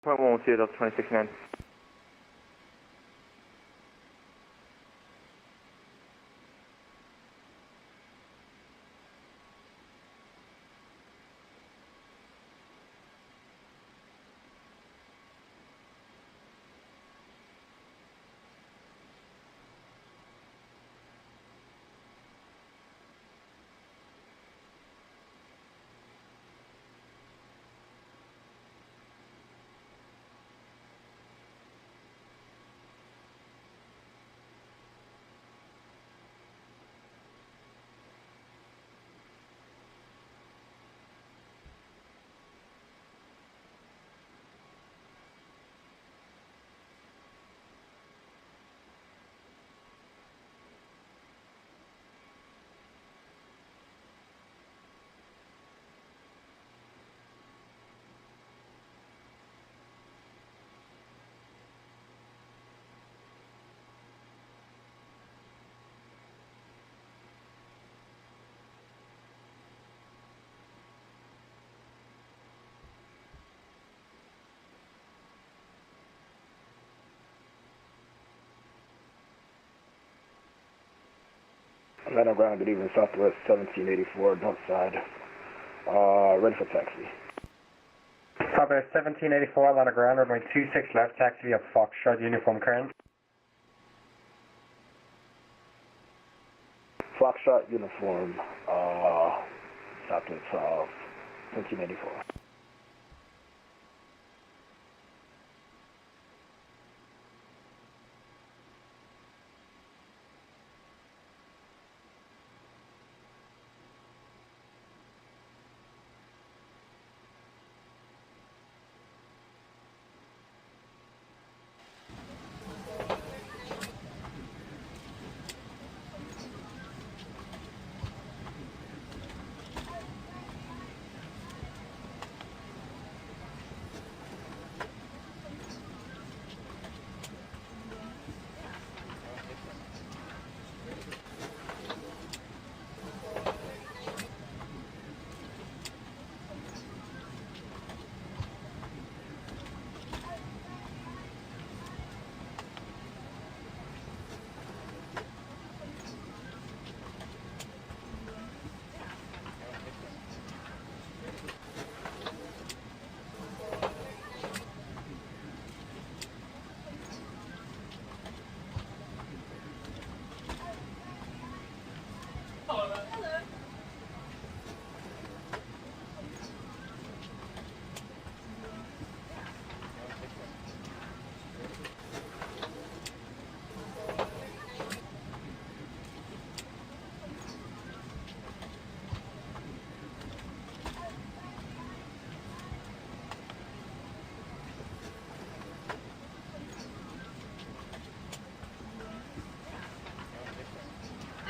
0.1 to Delta 269. Atlanta ground, good evening, Southwest 1784, north side. Ready for taxi. Southwest 1784, Atlanta ground, runway 26 left, taxi via Foxtrot, uniform current. Foxtrot, uniform, Southwest 1784.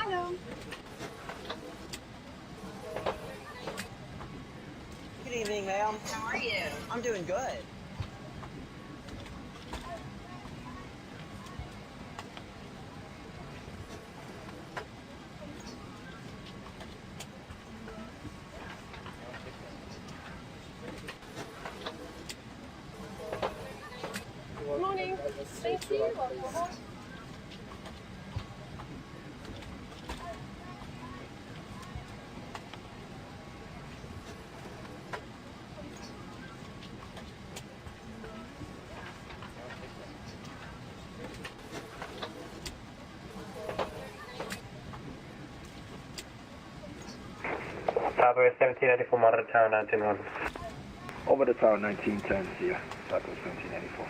Hello. Good evening, ma'am. How are you? I'm doing good. Good morning. Thank you. Southwest 1784, monitor tower 1900. Over the tower 1910, here, Southwest 1784.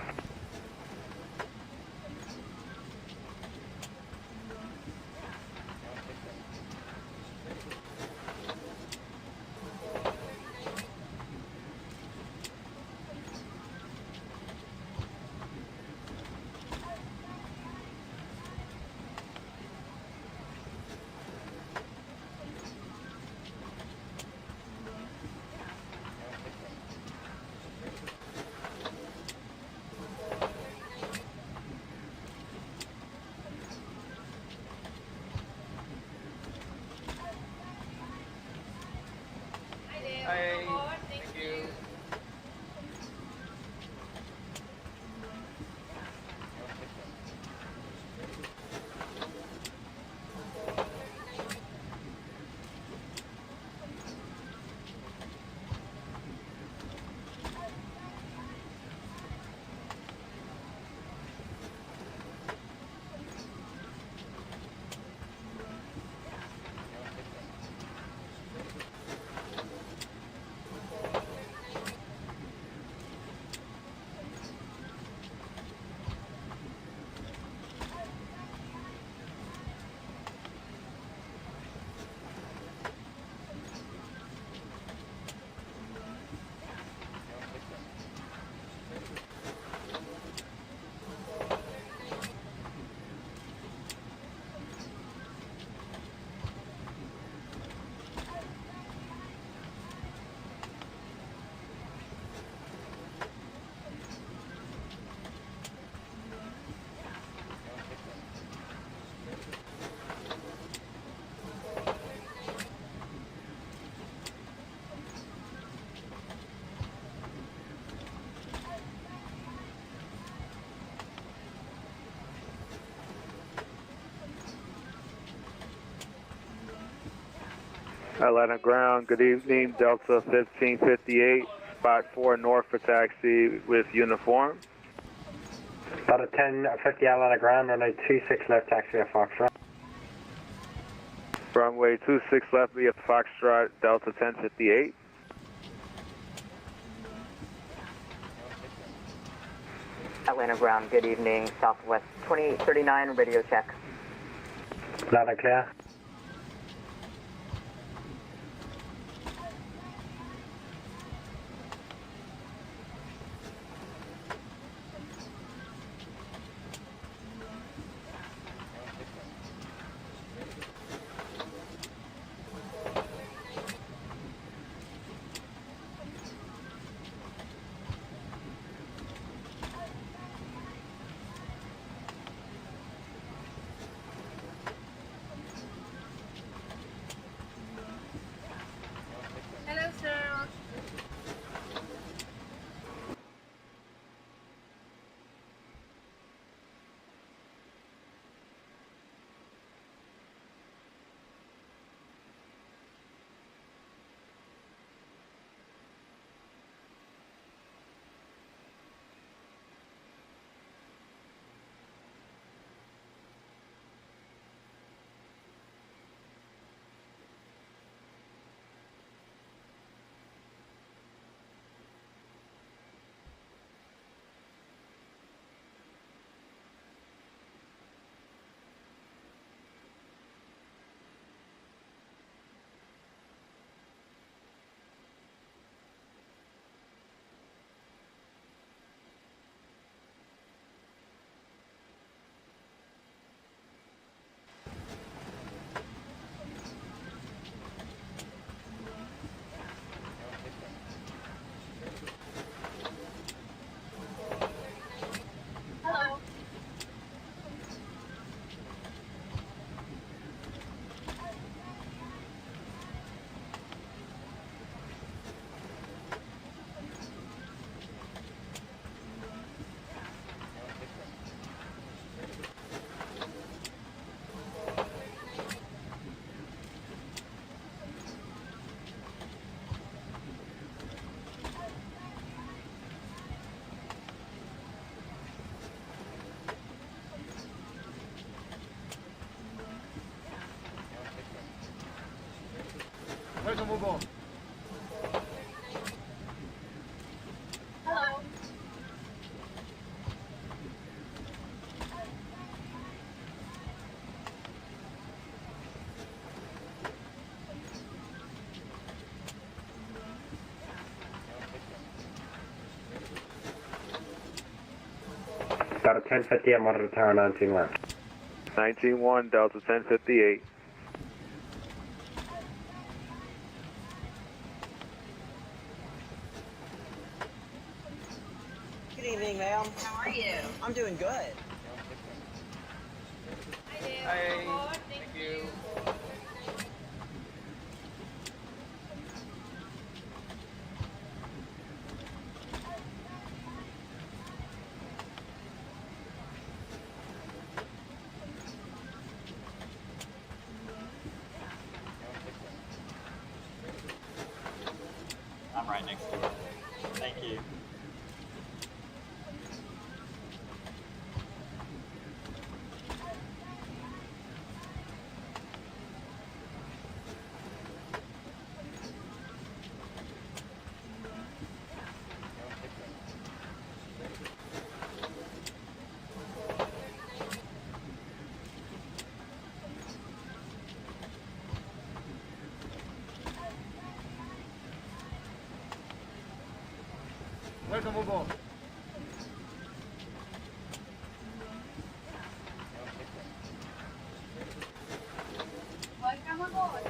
Atlanta Ground, good evening. Delta 1558, spot 4 north for taxi with uniform. Delta 1050 Atlanta Ground, runway 26 left, taxi via Foxtrot. Runway 26 left via Foxtrot, Delta 1058. Atlanta Ground, good evening. Southwest 2839, radio check. Loud and clear. Hello, sir. Hello. Welcome, move on. Hello. Delta 1050, I'm on the tower 191. 191, Delta 1058. Good evening, ma'am. How are you? I'm doing good. Hi there. Hi. Thank you. I'm right next to her. Thank you. Welcome, move on. Welcome aboard.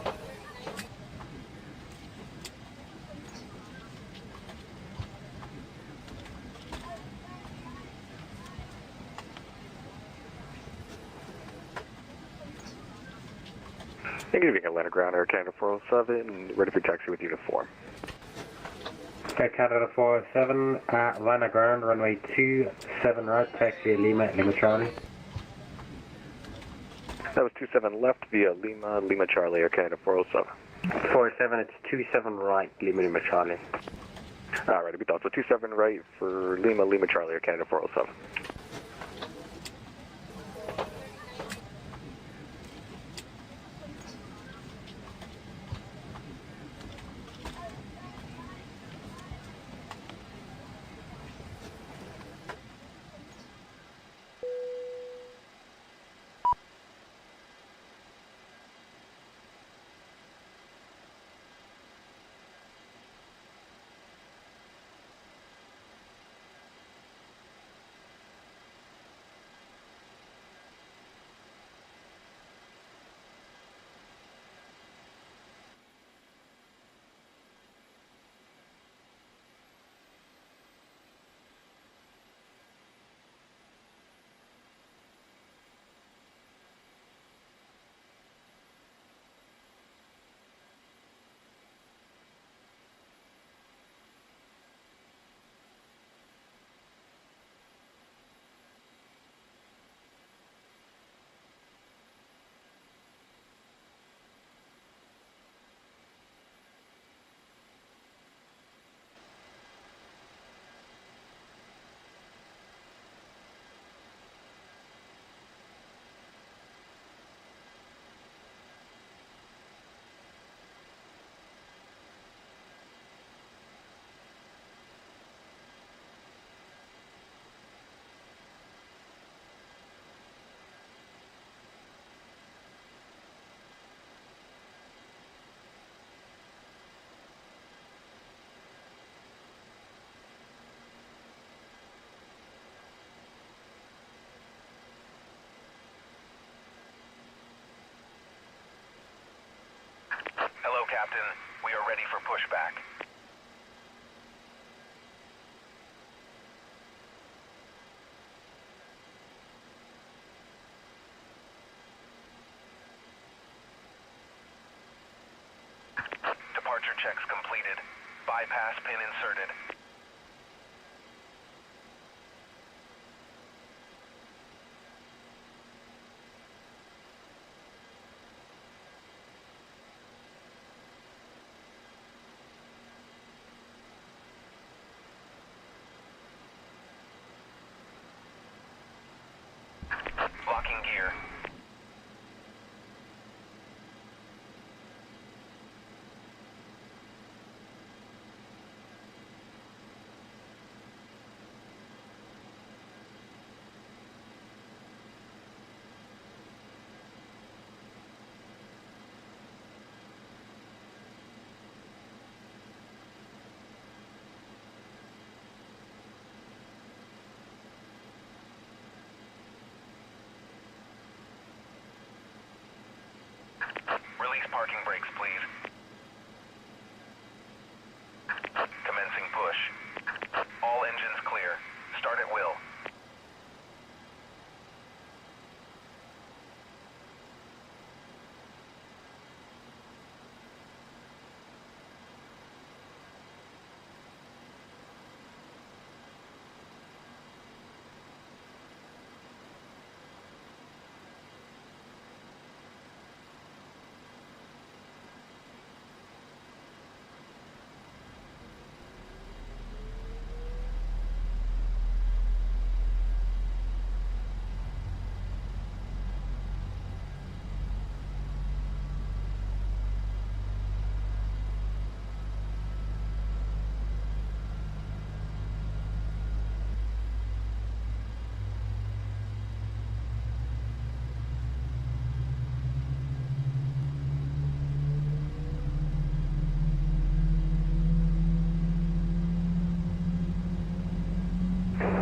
Good evening, Atlanta Ground, Air Canada 407, ready for taxi with uniform. Air Canada 407, Atlanta Ground, runway 27 right, taxi Lima, Lima Charlie. That was 27 left via Lima, Lima Charlie, Air Canada 407. 47, it's 27 right, Lima Lima Charlie. Alright, we thought so. 27 right for Lima Lima Charlie or Canada 407. Hello, Captain. We are ready for pushback. Departure checks completed. Bypass pin inserted. Locking gear. Release parking brakes, please. Commencing push. All engines clear. Start at will.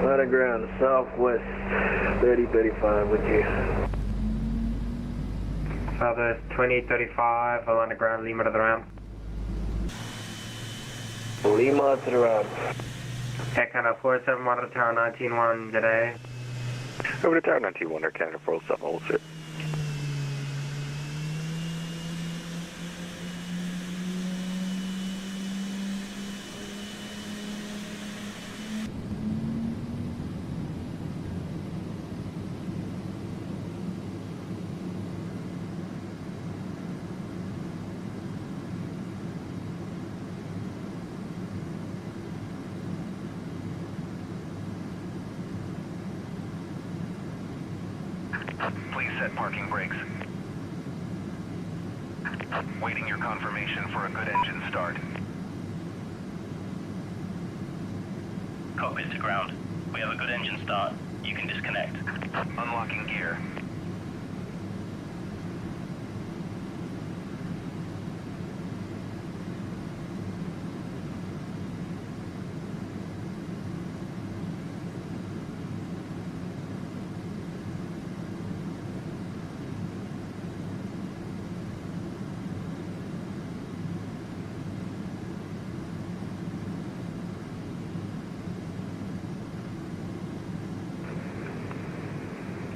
Atlanta ground, southwest 3035 with you. Southwest 2035, Atlanta ground, Lima to the round. Lima to the round. Canada 47, water tower 19-1 today. Over to Tower 91 or Canada 407, hold it. Please set parking brakes. Waiting your confirmation for a good engine start. Cockpit to ground. We have a good engine start. You can disconnect. Unlocking gear.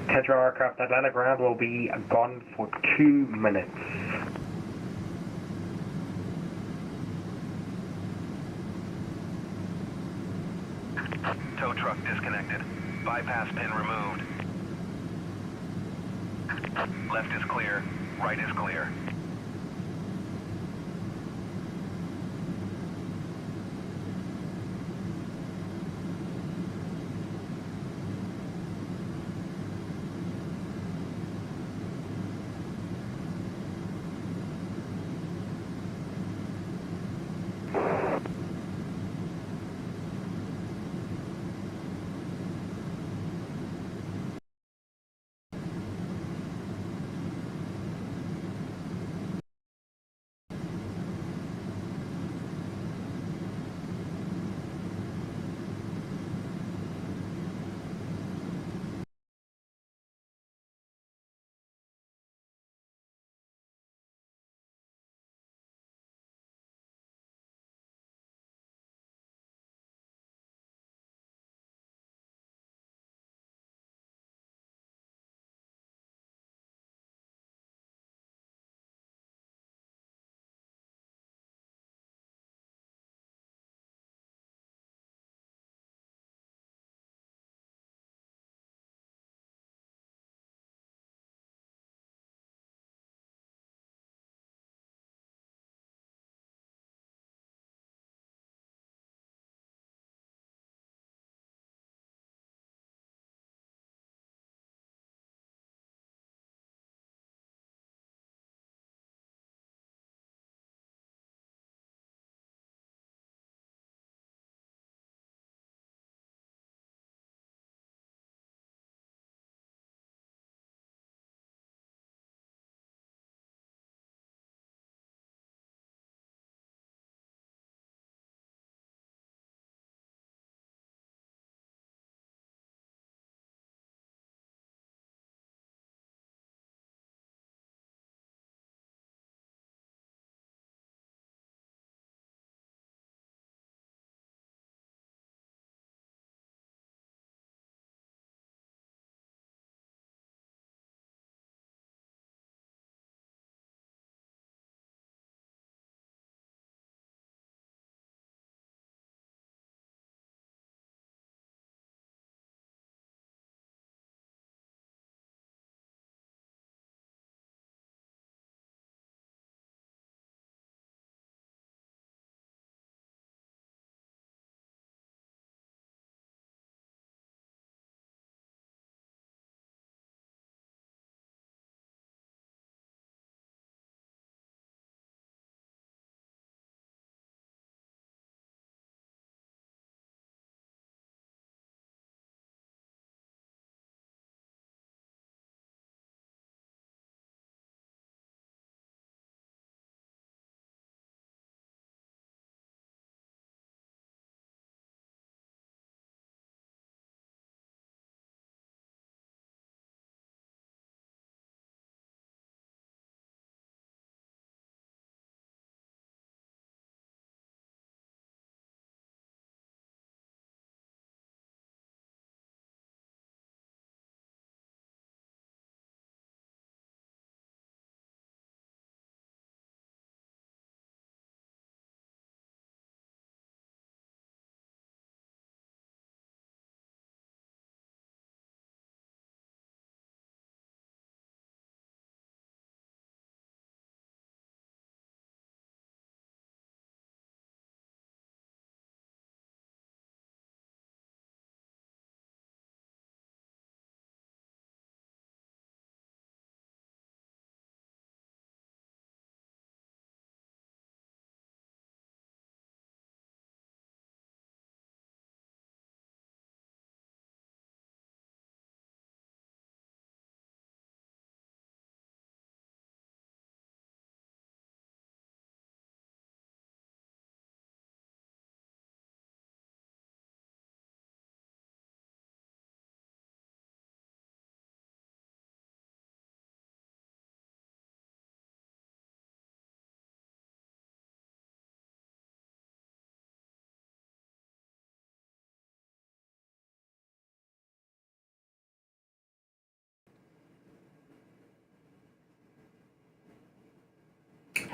Tetra aircraft Atlanta ground will be gone for 2 minutes. Tow truck disconnected. Bypass pin removed. Left is clear. Right is clear.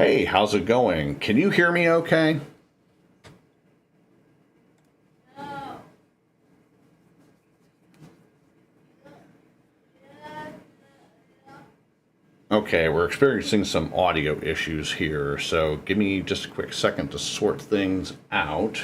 Hey, how's it going? Can you hear me okay? Okay, we're experiencing some audio issues here, so give me just a quick second to sort things out.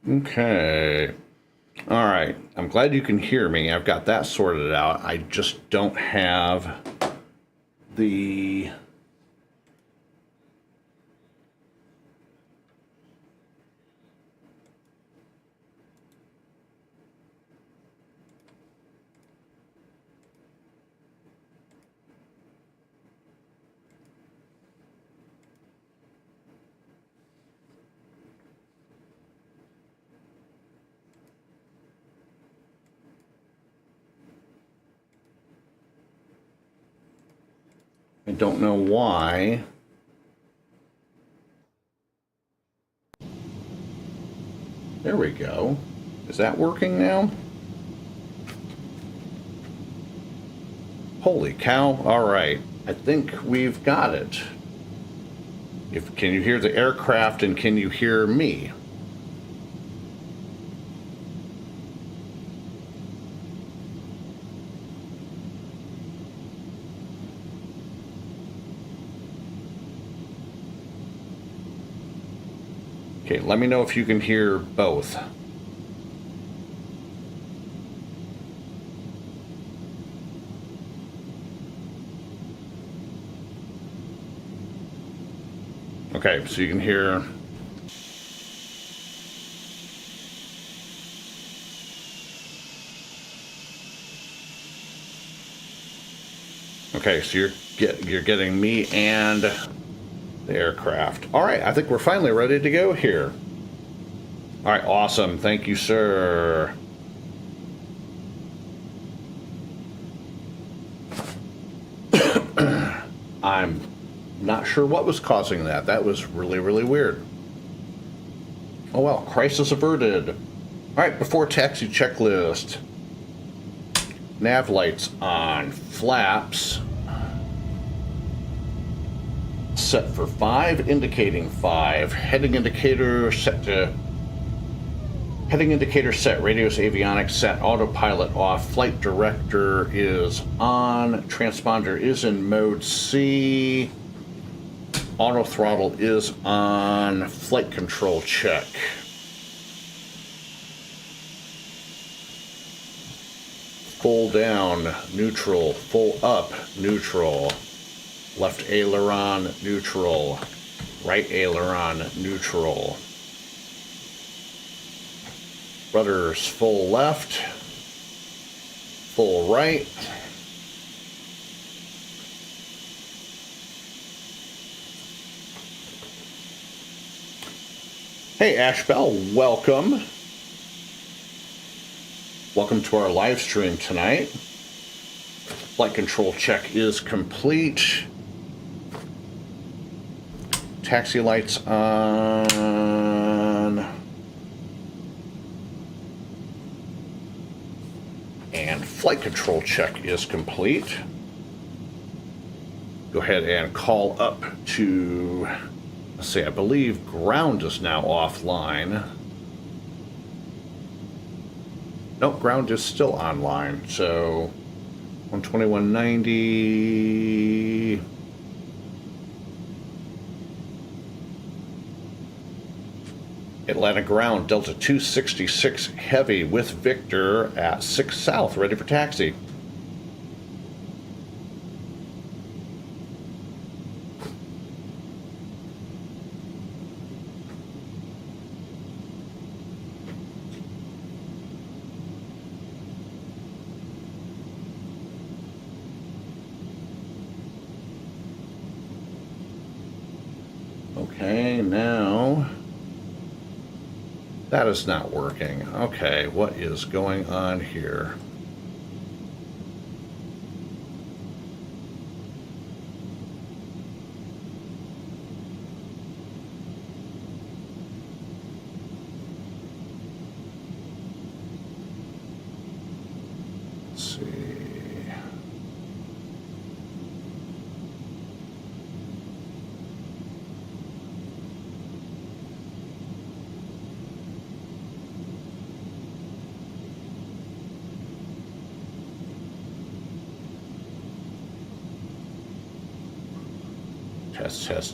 Okay. All right. I'm glad you can hear me. I've got that sorted out. I just don't have the... I don't know why. There we go. Is that working now? Holy cow. All right. I think we've got it. Can you hear the aircraft and can you hear me? Okay, let me know if you can hear both. Okay, so you can hear... Okay, so you're getting me and the aircraft. All right, I think we're finally ready to go here. All right, awesome. Thank you, sir. I'm not sure what was causing that. That was really, really weird. Oh well, crisis averted. All right, before taxi checklist. Nav lights on, flaps set for 5, indicating 5. Heading indicator set, radios avionics set, autopilot off, flight director is on, transponder is in mode C, auto throttle is on, flight control check. Full down, neutral, full up, neutral. Left aileron, neutral. Right aileron, neutral. Rudders, full left. Full right. Hey, Ashbell, welcome. Welcome to our live stream tonight. Flight control check is complete. Taxi lights on. And flight control check is complete. Go ahead and call up to, let's see, I believe ground is now offline. Nope, ground is still online. So 121.90. Atlanta ground, Delta 266 heavy with Victor at 6 South, ready for taxi. Okay, now that is not working. Okay, what is going on here? Let's see.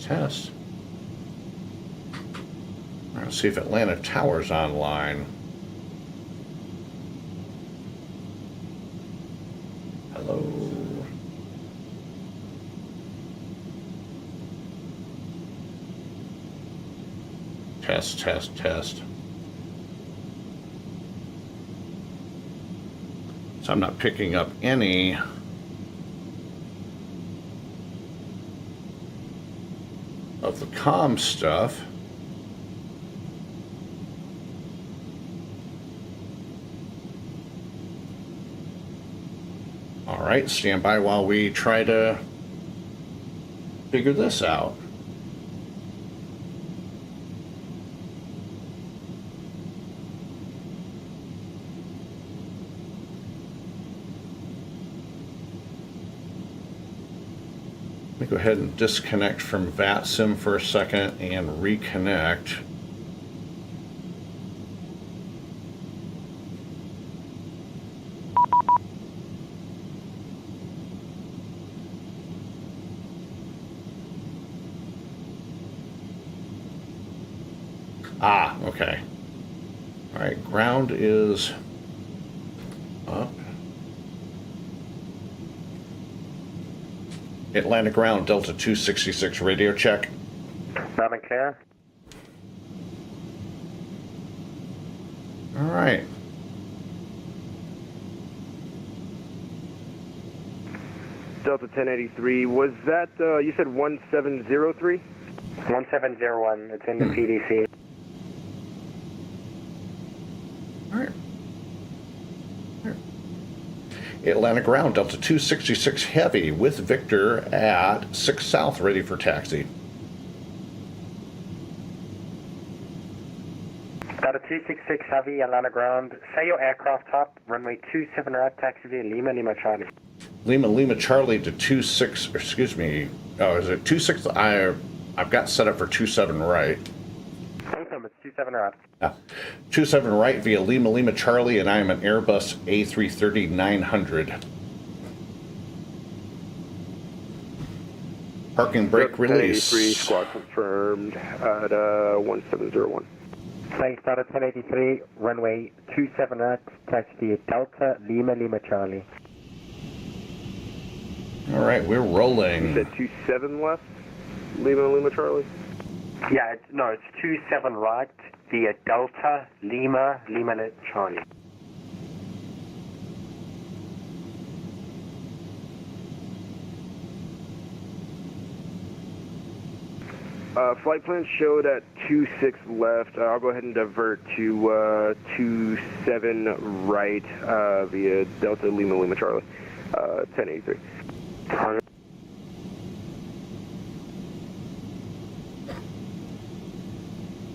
Test. All right, let's see if Atlanta Tower's online. Hello. Test. So I'm not picking up any of the comm stuff. All right, stand by while we try to figure this out. Let me go ahead and disconnect from VATSIM for a second and reconnect. Ah, okay. All right, ground is up. Atlanta ground, Delta 266, radio check. Loud and clear. All right. Delta 1083, was that, you said 1703? 1701, it's in the PDC. All right. Atlanta ground, Delta 266 heavy with Victor at 6 South, ready for taxi. Delta 266 heavy, Atlanta ground. Say your aircraft top, runway 27 right, taxi via Lima, Lima Charlie. Lima Charlie to 26, excuse me, oh, is it 26? I've got set up for 27 right. Welcome, it's 27 right. 27 right via Lima Charlie, and I am an Airbus A330-900. Parking brake release. 1083, squad confirmed at 1701. Thanks, Delta 1083, runway 27 right, taxi Delta, Lima Charlie. All right, we're rolling. You said 27 left? Lima Charlie? Yeah, it's 27 right via Delta, Lima Charlie. Flight plan showed at 26 left. I'll go ahead and divert to 27 right via Delta, Lima Charlie, 1083.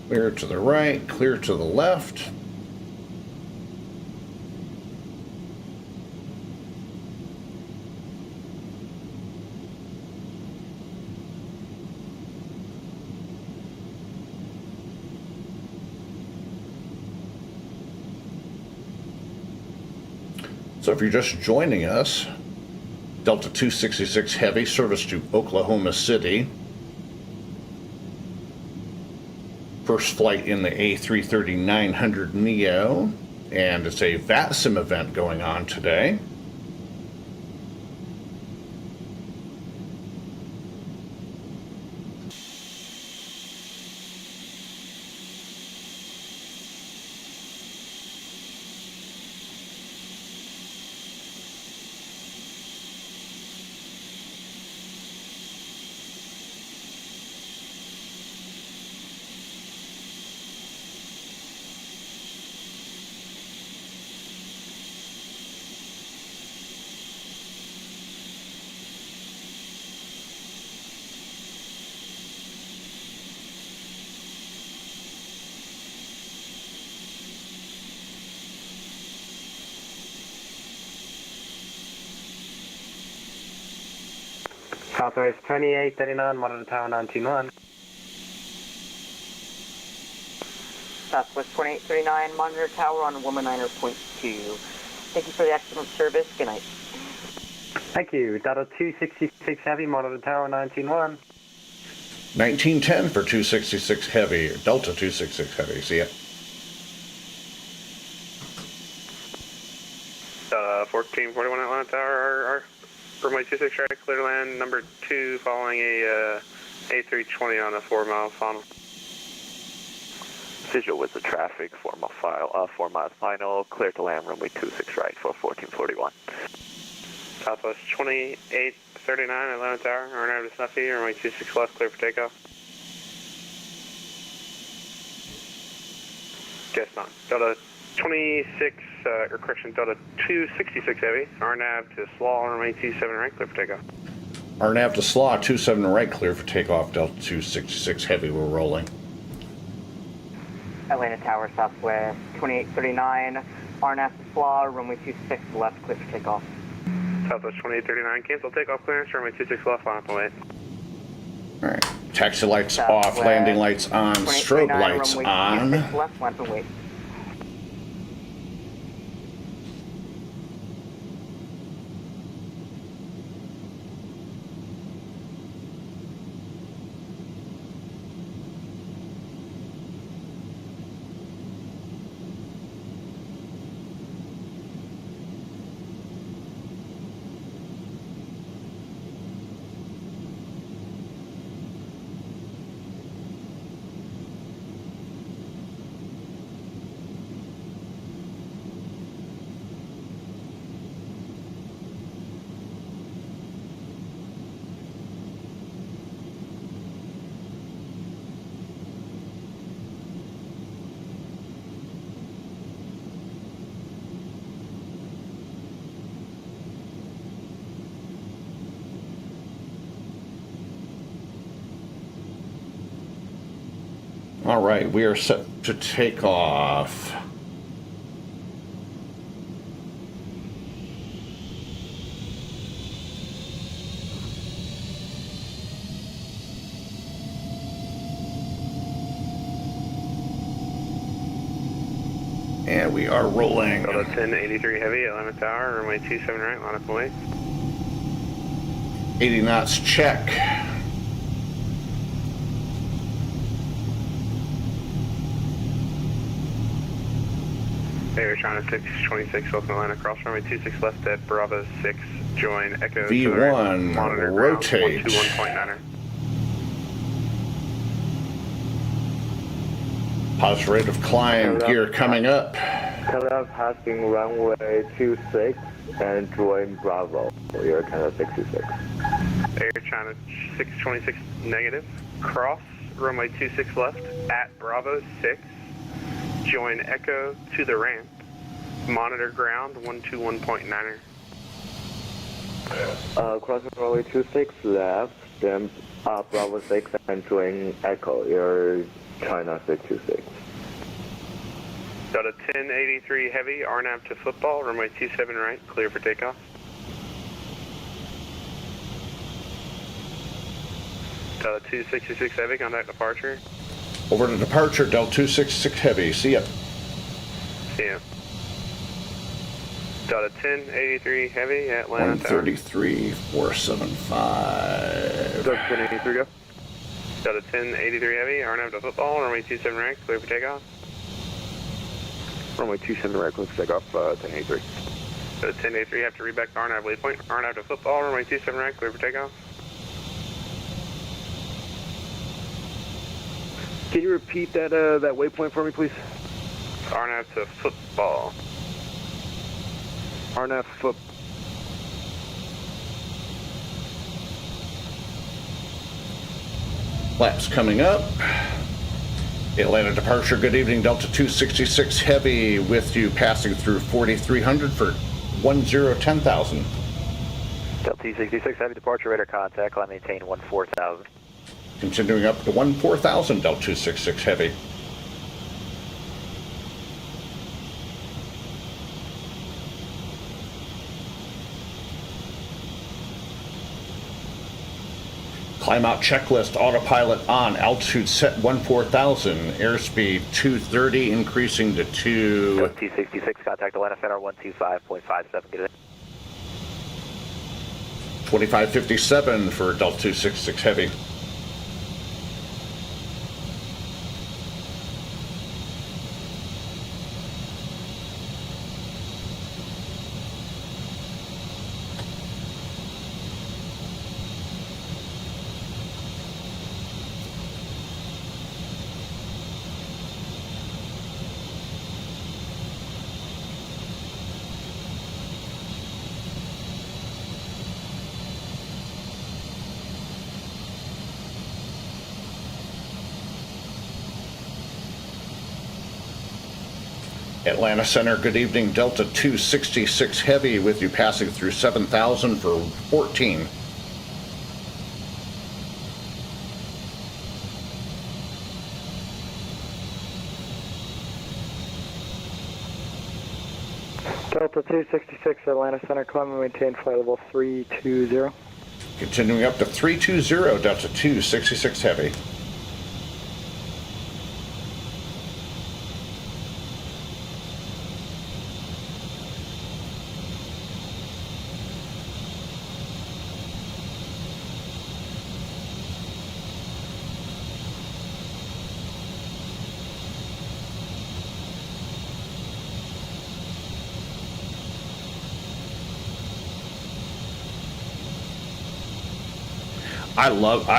Clear to the right, clear to the left. So if you're just joining us, Delta 266 Heavy, service to Oklahoma City. first flight in the A330-900 NEO, and it's a VATSIM event going on today. Southwest 2839, monitor tower 921. Southwest 2839, monitor tower on Womaniner.2. Thank you for the excellent service. Good night. Thank you. Delta 266 Heavy, monitor tower 921. 1910 for 266 Heavy, Delta 266 Heavy, see ya. 1441 Atlanta Tower, runway 26 right, clear to land, number 2, following a A320 on a 4-mile final. Visual with the traffic, 4 miles final, clear to land, runway 26 right for 1441. Southwest 2839 Atlanta Tower, runway to Snuffy, runway 26 left, clear for takeoff. Guess not. Delta 26, Delta 266 Heavy, RNAV to Slaw, runway 27 right, clear for takeoff. RNAV to Slaw, 27 right, clear for takeoff, Delta 266 Heavy, we're rolling. Atlanta Tower, Southwest 2839, RNAV to Slaw, runway 26 left, clear for takeoff. Southwest 2839, cancel takeoff clearance, runway 26 left, on up away. Alright, taxi lights Southwest off, landing lights on, strobe lights runway on. 26 left, land and wait. All right, we are set to take off. And we are rolling. Delta 1083 Heavy, Atlanta Tower, runway 27 right, line up away. 80 knots check. China 626 South Atlanta, cross runway 26 left at Bravo 6, join Echo V1, monitor rotate. 121.9er. Positive rate of climb, gear coming up. Canada passing runway 26 and join Bravo, Air China 66. Air China 626 negative, cross runway 26 left at Bravo 6, join Echo to the ramp. Monitor ground 121.9er. Crossing runway 26 left, then Bravo 6 and join Echo, Air China 626. Delta 1083 Heavy, RNAV to football, runway 27 right, clear for takeoff. Delta 266 Heavy, contact departure. Over to departure, Delta 266 Heavy, see ya. See ya. Delta 1083 Heavy, Atlanta Tower. 133, 475. Delta 1083, go. Delta 1083 Heavy, RNAV to football, runway 27 right, clear for takeoff. Runway 27 right, clear for takeoff, 1083. Delta 1083, have to read back to RNAV lead point, RNAV to football, runway 27 right, clear for takeoff. Can you repeat that that waypoint for me, please? RNAV to football. RNAV foot. Flaps coming up. Atlanta departure, good evening, Delta 266 Heavy with you passing through 4300 for 10,000. Delta 266 Heavy departure, radar contact, climb maintain 14,000. Continuing up to 14,000, Delta 266 Heavy. Climb out checklist, autopilot on, altitude set 14,000, airspeed 230, increasing to 266, contact Atlanta Center 125.57, get it. 2557 for Delta 266 Heavy. Atlanta Center, good evening, Delta 266 Heavy with you passing through 7,000 for 14. Delta 266 Atlanta Center, climb and maintain flight level 320. Continuing up to 320, Delta 266 Heavy. I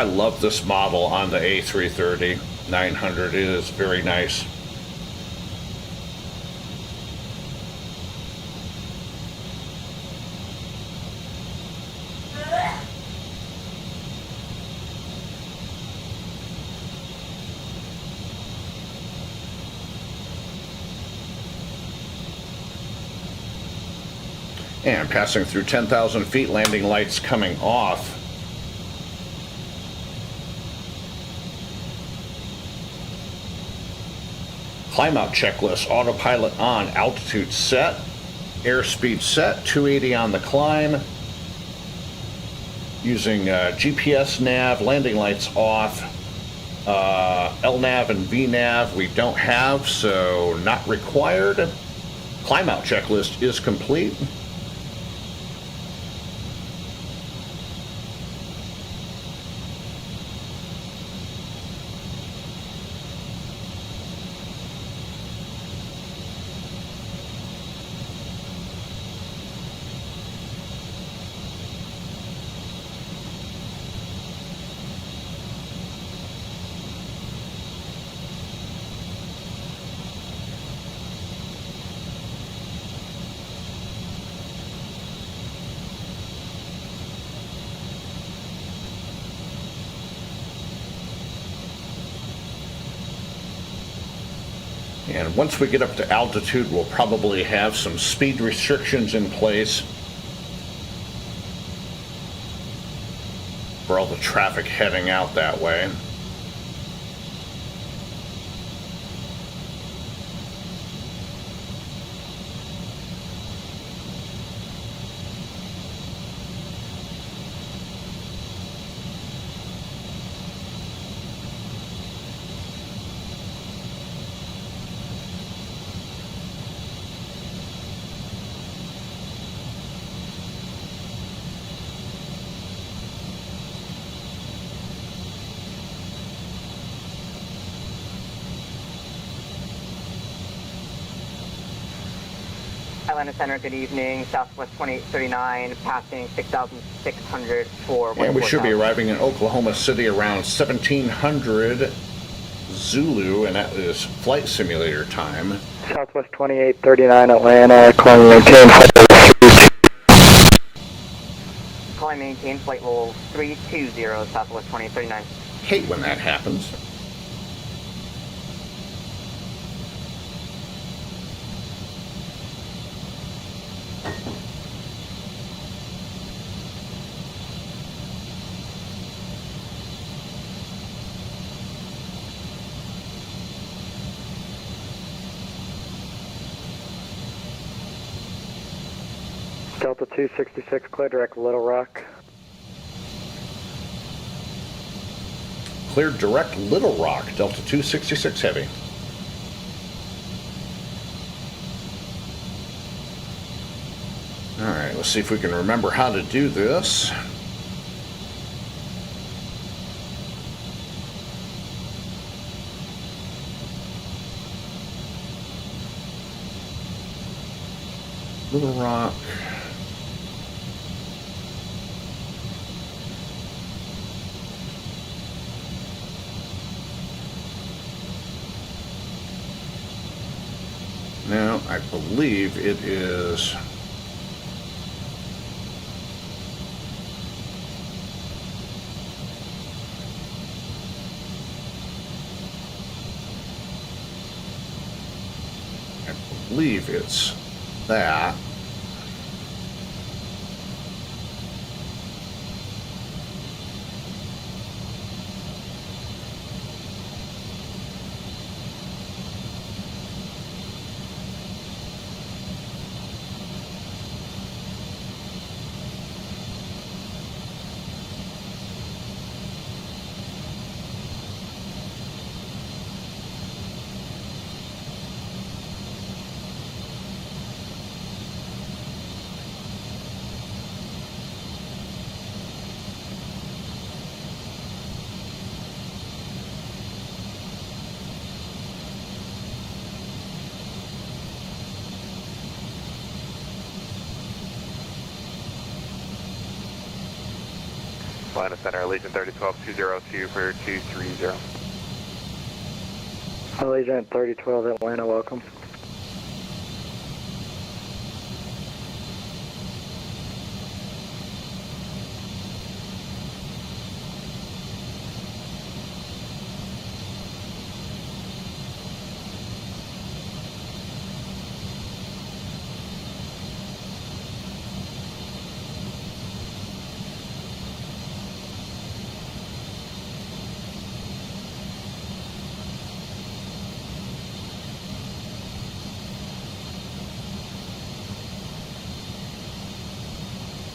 love this model on the A330-900. It is very nice. And passing through 10,000 feet, landing lights coming off. Climb out checklist, autopilot on, altitude set, airspeed set, 280 on the climb. Using GPS nav, landing lights off, LNAV and VNAV we don't have, so not required. Climb out checklist is complete. And once we get up to altitude, we'll probably have some speed restrictions in place for all the traffic heading out that way. Atlanta Center, good evening. Southwest 2839, passing 6,600 for... And we should be arriving in Oklahoma City around 1700 Zulu, and that is flight simulator time. Southwest 2839 Atlanta, calling maintain flight level 32. Calling maintain flight level 320, Southwest 2839. Hate when that happens. Delta 266, clear direct Little Rock. Clear direct Little Rock, Delta 266 heavy. Alright, let's see if we can remember how to do this. Little Rock. Now, I believe it is... I believe it's that. Atlanta Center, Allegiant 3012-202 for 230. Allegiant 3012 Atlanta, welcome.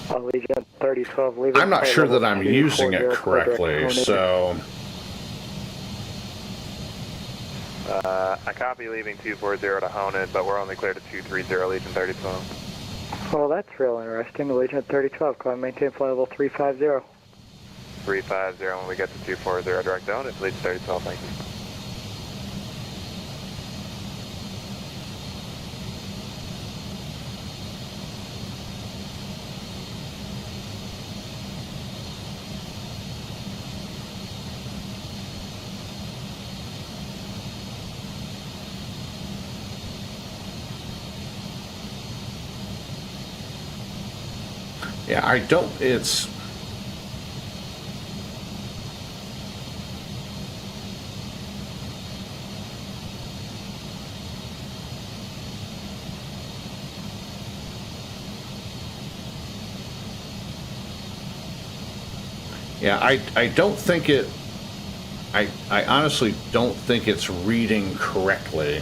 Allegiant 3012, leaving. I'm not sure that I'm using it correctly, so... I copy leaving 240 to Honan, but we're only cleared to 230, Allegiant 3012. Well, that's real interesting. Allegiant 3012, calling maintain flight level 350. 350, when we get to 240 direct down, it's Allegiant 3012, thank you. Yeah, I don't, it's... Yeah, I don't think it... I honestly don't think it's reading correctly.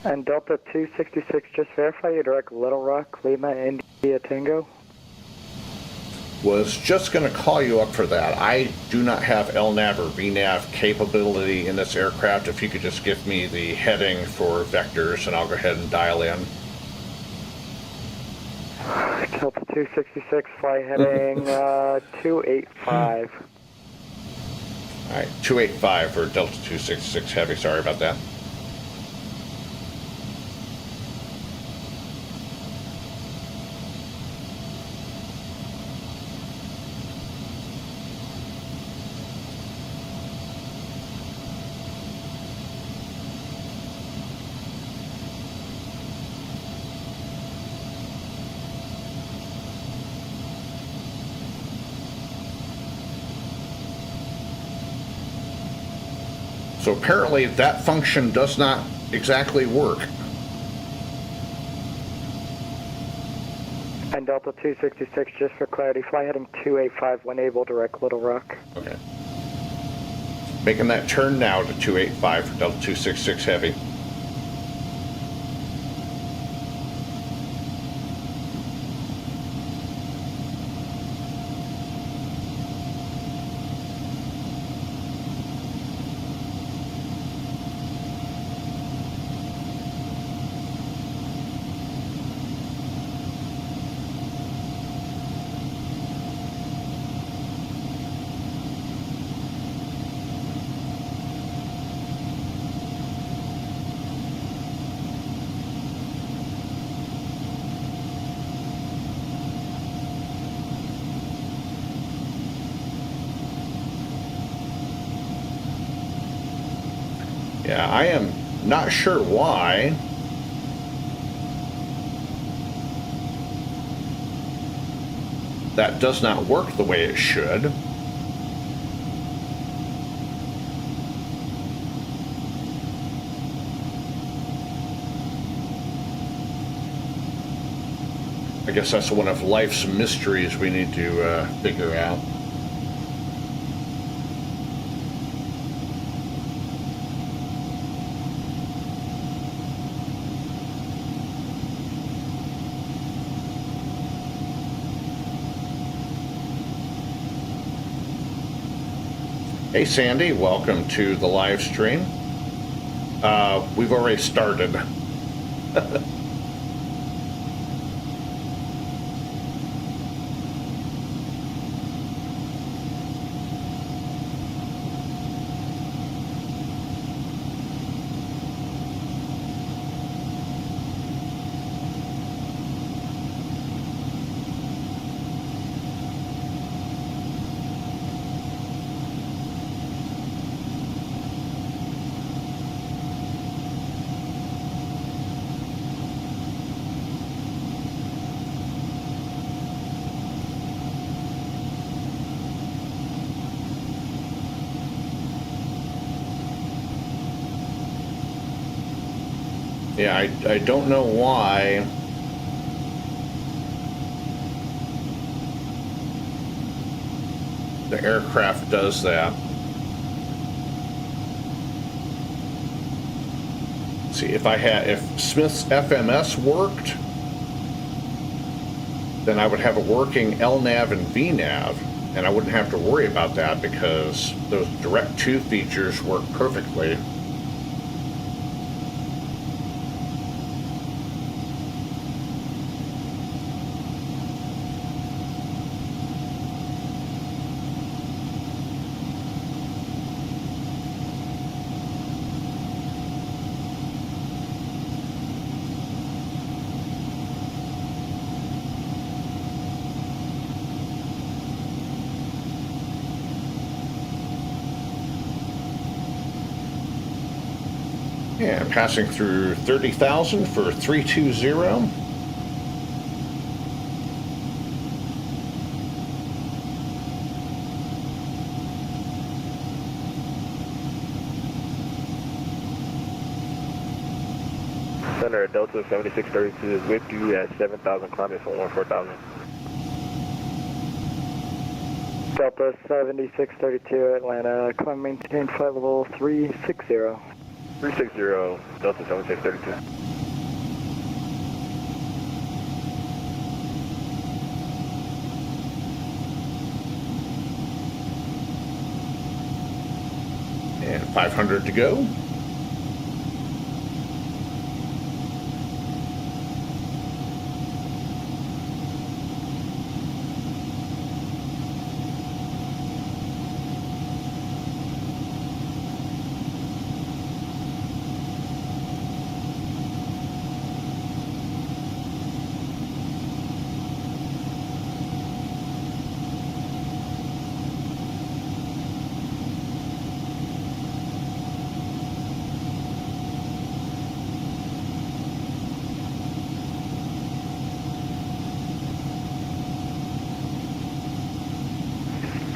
And Delta 266, just verify your direct Little Rock, Lima, India, Tango. Was just going to call you up for that. I do not have LNAV or VNAV capability in this aircraft. If you could just give me the heading for vectors, and I'll go ahead and dial in. Delta 266, fly heading 285. All right, 285 for Delta 266 Heavy. Sorry about that. So apparently that function does not exactly work. And Delta 266, just for clarity, fly heading 285 when able, direct Little Rock. Okay. Making that turn now to 285 for Delta 266 Heavy. Yeah, I am not sure why. That does not work the way it should. I guess that's one of life's mysteries we need to figure out. Hey Sandy, welcome to the live stream. We've already started. Yeah, I don't know why the aircraft does that. See, if Smith's FMS worked, then I would have a working LNAV and VNAV, and I wouldn't have to worry about that because those direct to features work perfectly. Yeah, passing through 30,000 for 320. Center Delta 7632 is with you at 7,000 climbing for 14,000. Delta 7632 Atlanta, climb maintain flight level 360. 360, Delta 7632. 500 to go.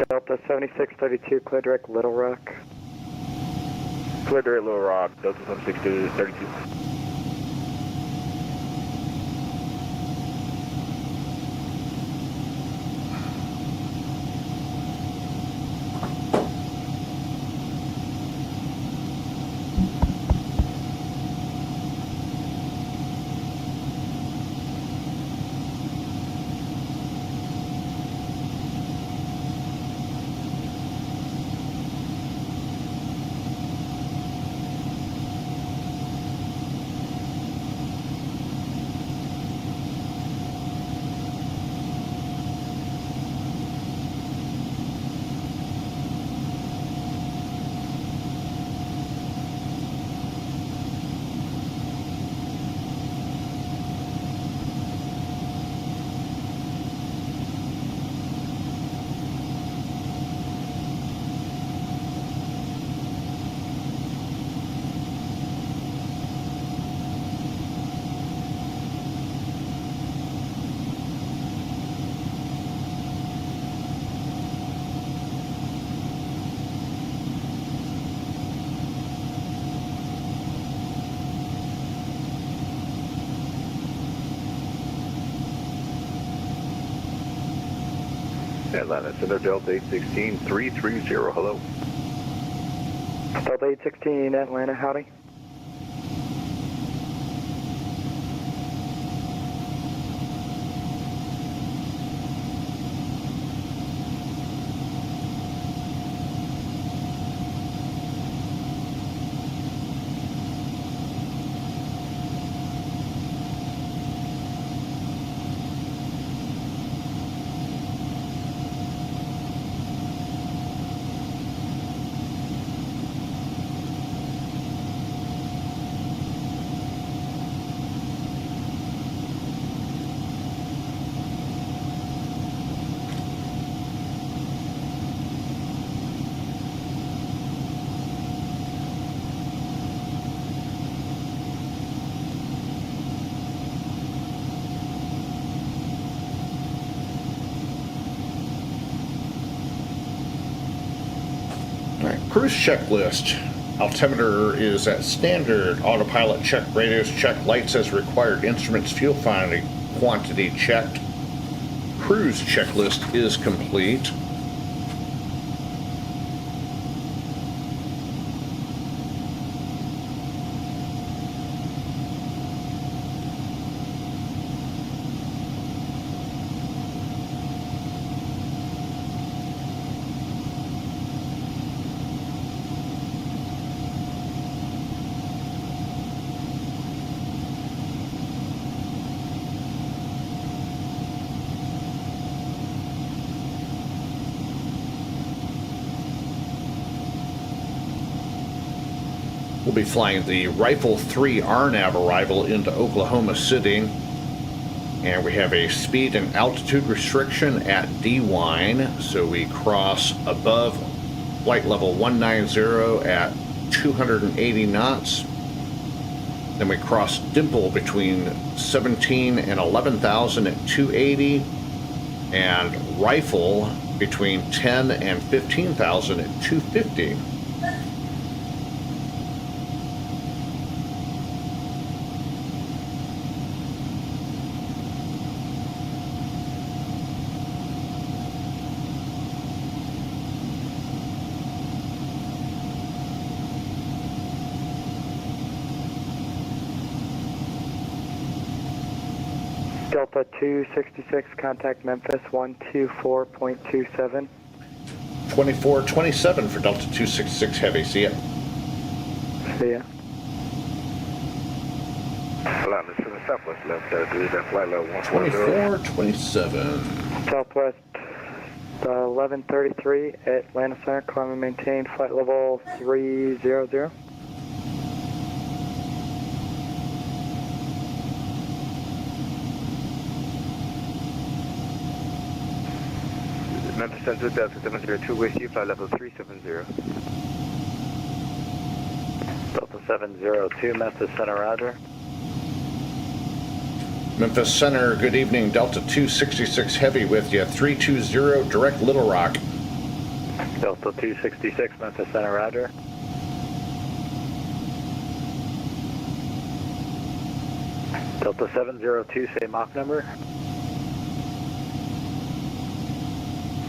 Delta 7632, clear direct Little Rock. Clear direct Little Rock, Delta 7632. Atlanta Center, Delta 816-330, hello. Delta 816, Atlanta, howdy. Cruise checklist. Altimeter is at standard. Autopilot checked. Radios checked. Lights as required. Instruments fuel quantity checked. Cruise checklist is complete. We'll be flying the Rifle 3 RNAV arrival into Oklahoma City. And we have a speed and altitude restriction at DWINE. So we cross above flight level 190 at 280 knots. Then we cross Dimple between 17 and 11,000 at 280. And Rifle between 10 and 15,000 at 250. Delta 266, contact Memphis 124.27. 2427 for Delta 266 Heavy, see ya. See ya. Alignment to the southwest left, that flight level 140. 2427. Southwest 1133 at Atlanta Center, climb and maintain flight level 300. Memphis Center, Delta 702 with you, flight level 370. Delta 702, Memphis Center, roger. Memphis Center, good evening. Delta 266 Heavy with you. 320 direct Little Rock. Delta 266, Memphis Center, roger. Delta 702, say Mach number.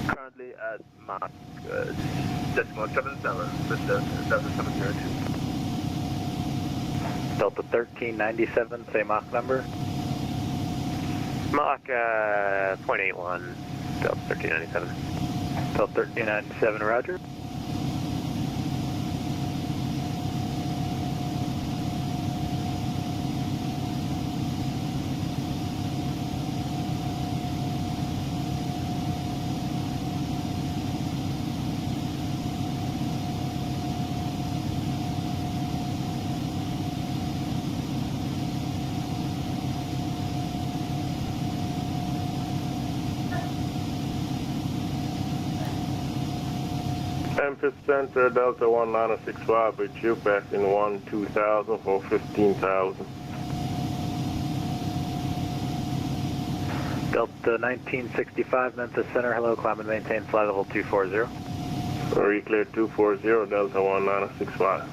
Currently at Mach decimal 77, Delta 702. Delta 1397, say Mach number. Mach 0.81, Delta 1397. Delta 1397, roger. Memphis Center, Delta 1965 with you, passing 12000 for 15,000. Delta 1965, Memphis Center, hello, climb and maintain flight level 240. Reclear 240, Delta 1965.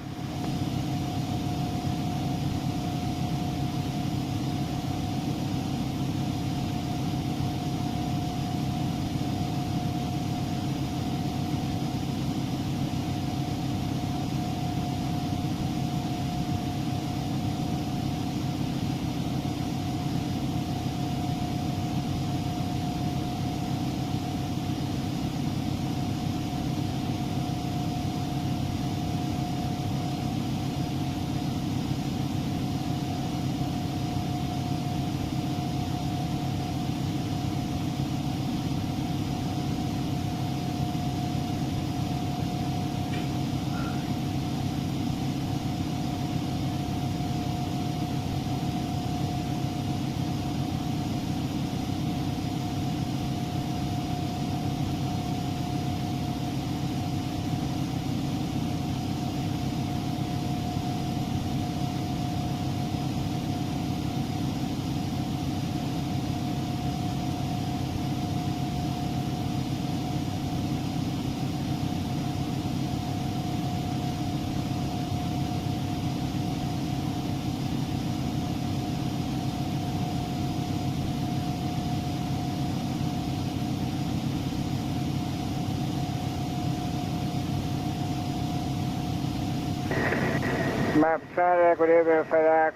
Map Center, good evening, FedEx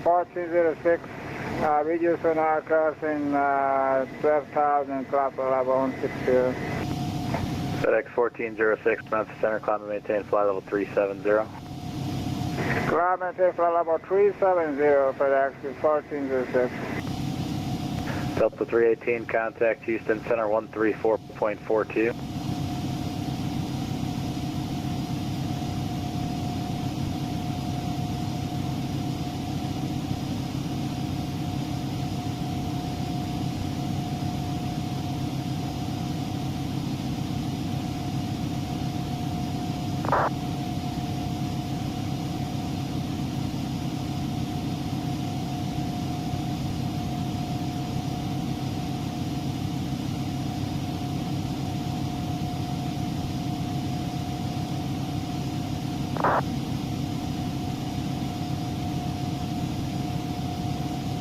1406, reduce on our crossing 12,000, climb level 160. FedEx 1406, Memphis Center, climb and maintain flight level 370. Climb and maintain flight level 370, FedEx 1406. Delta 318, contact Houston Center 134.42.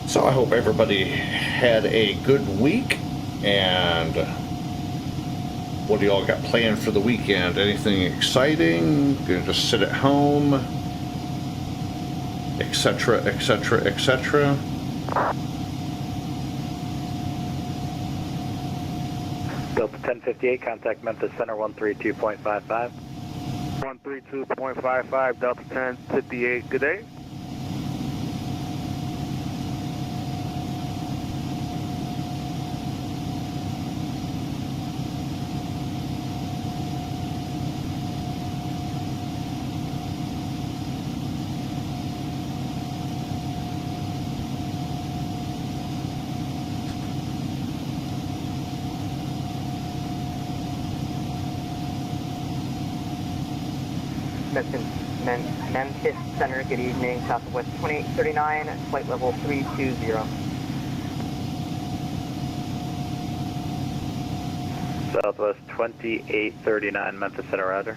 So I hope everybody had a good week, and what do y'all got planned for the weekend? Anything exciting? Gonna just sit at home, etc., etc., etc. Delta 1058, contact Memphis Center 132.55. 132.55, Delta 1058, good day. Memphis Center, good evening, Southwest 2839, flight level 320. Southwest 2839, Memphis Center, roger.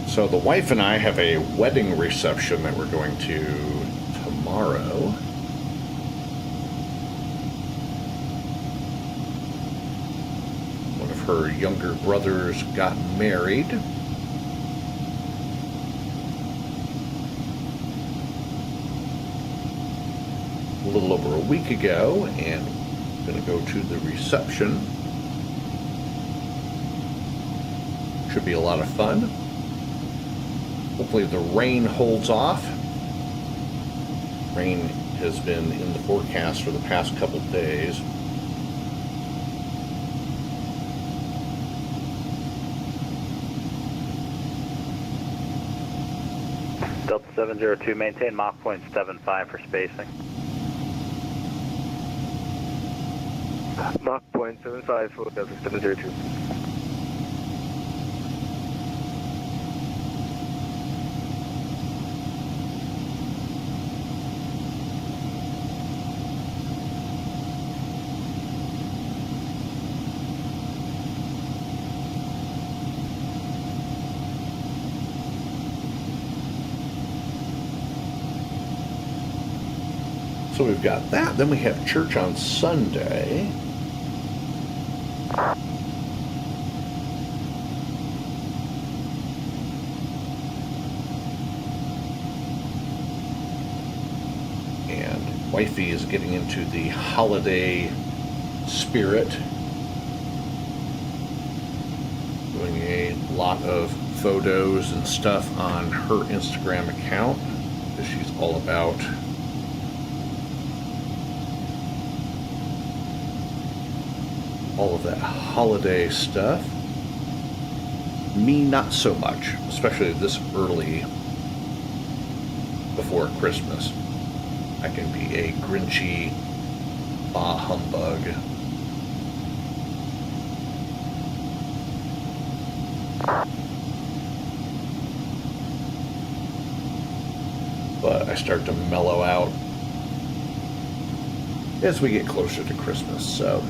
So the wife and I have a wedding reception that we're going to tomorrow. One of her younger brothers got married. A little over a week ago, and I'm going to go to the reception. Should be a lot of fun. Hopefully the rain holds off. Rain has been in the forecast for the past couple days. Delta 702, maintain Mach point 75 for spacing. Mach point 75 for Delta 702. So we've got that. Then we have church on Sunday. And wifey is getting into the holiday spirit. Doing a lot of photos and stuff on her Instagram account, because she's all about all of that holiday stuff. Me, not so much, especially this early before Christmas. I can be a Grinchy bah humbug. But I start to mellow out as we get closer to Christmas, so.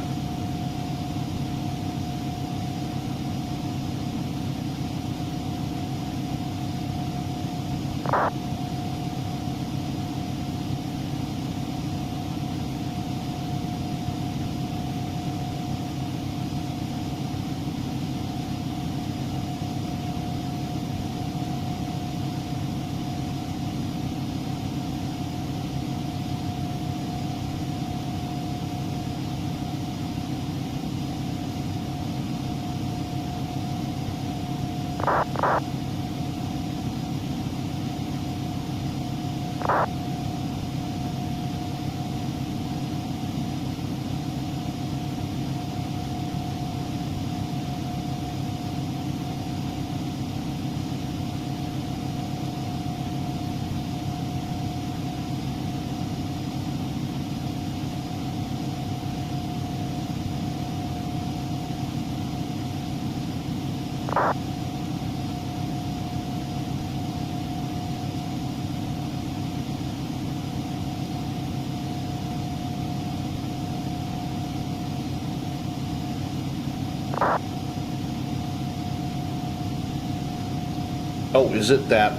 Oh, is it that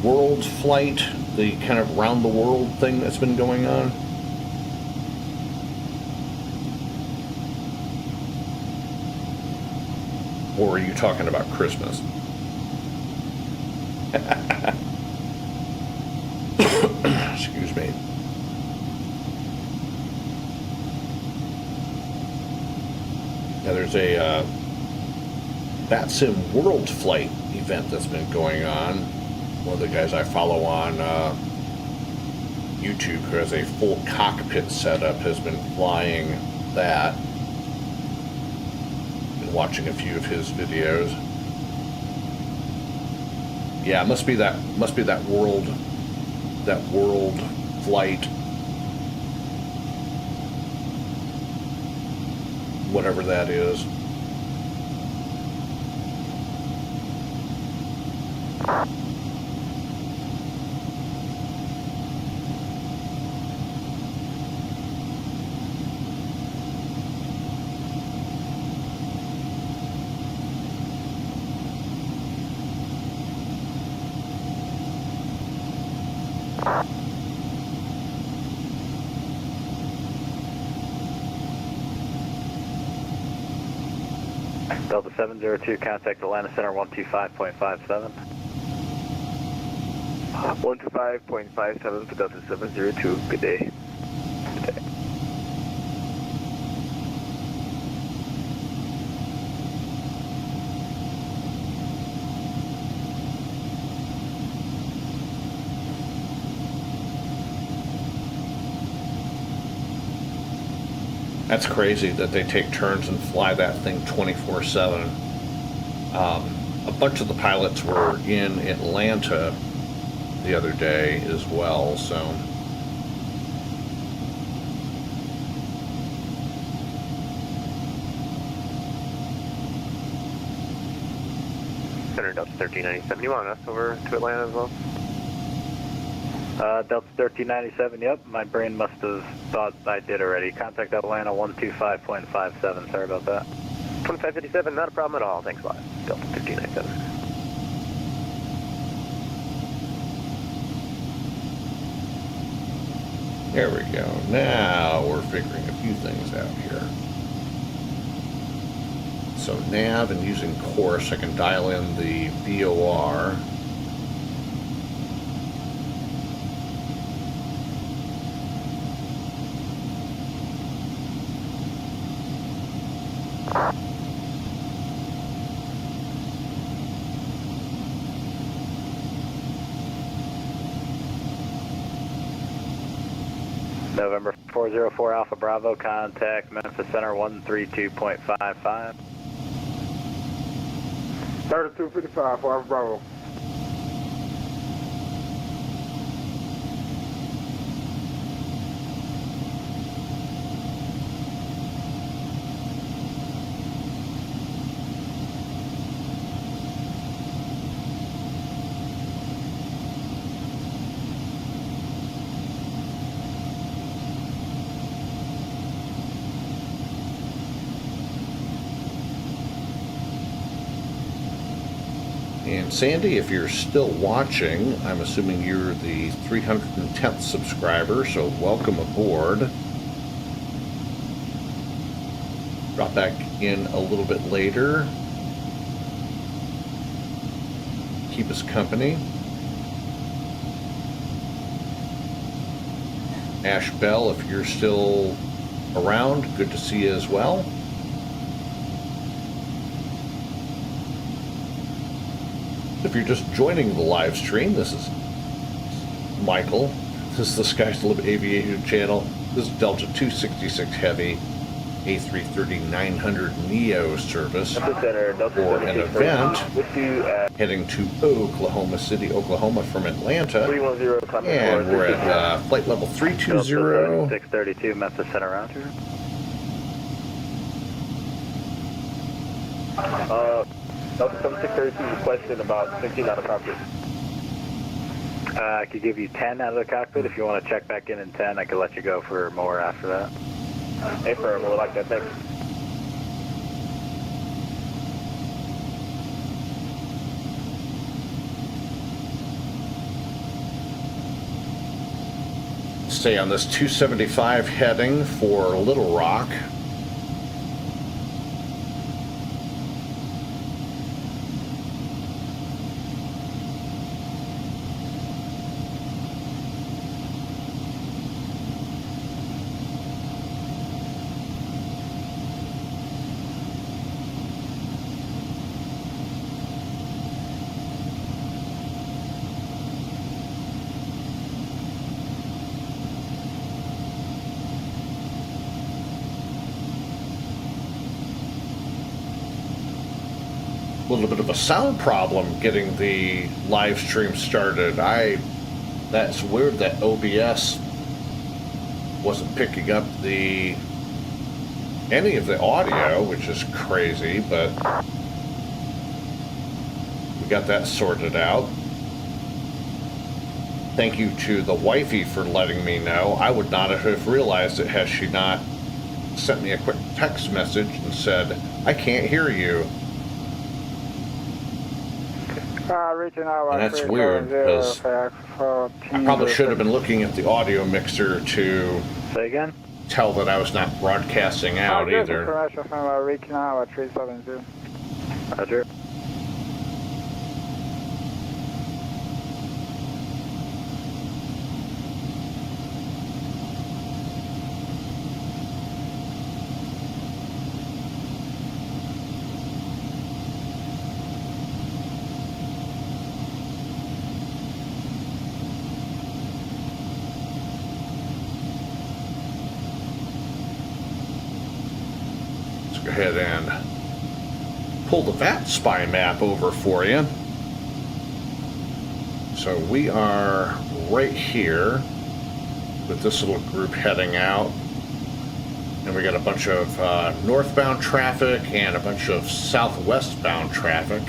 world flight, the kind of round the world thing that's been going on? Or are you talking about Christmas? Yeah, there's a VATSIM World Flight event that's been going on. One of the guys I follow on YouTube, who has a full cockpit setup, has been flying that. Been watching a few of his videos. Yeah, it must be that world flight, whatever that is. Delta 702, contact Atlanta Center 125.57. 125.57 for Delta 702. Good day. Good day. That's crazy that they take turns and fly that thing 24/7. A bunch of the pilots were in Atlanta the other day as well, so. Center Delta 1397. You want us over to Atlanta as well? Delta 1397, yep. My brain must have thought I did already. Contact Atlanta 125.57. Sorry about that. 2557, not a problem at all. Thanks a lot. Delta 1397. There we go. Now we're figuring a few things out here. So nav and using course, I can dial in the VOR. November 404 Alpha Bravo, contact Memphis Center 132.55. 3255 for Alpha Bravo. And Sandy, if you're still watching, I'm assuming you're the 310th subscriber, so welcome aboard. Drop back in a little bit later. Keep us company. Ash Bell, if you're still around, good to see you as well. If you're just joining the live stream, this is Michael. This is the Skies to Live Aviation channel. This is Delta 266 Heavy A330-941 NEO service for an event heading to Oklahoma City, Oklahoma from Atlanta. And we're at flight level 320. 632 Memphis Center round. Delta 7632 is a question about 16 out of cockpit. I could give you 10 out of the cockpit. If you want to check back in 10, I could let you go for more after that. Hey, firm, we would like that. Thanks. Stay on this 275 heading for Little Rock. little bit of a sound problem getting the live stream started. That's weird that OBS wasn't picking up any of the audio, which is crazy, but we got that sorted out. Thank you to the wifey for letting me know. I would not have realized it had she not sent me a quick text message and said, I can't hear you. Reaching out. And that's weird, because I probably should have been looking at the audio mixer to say again, tell that I was not broadcasting out either. Information from reaching out at 370. Roger. Go ahead and pull the VATSIM map over for you. So we are right here with this little group heading out, and we got a bunch of northbound traffic and a bunch of southwestbound traffic.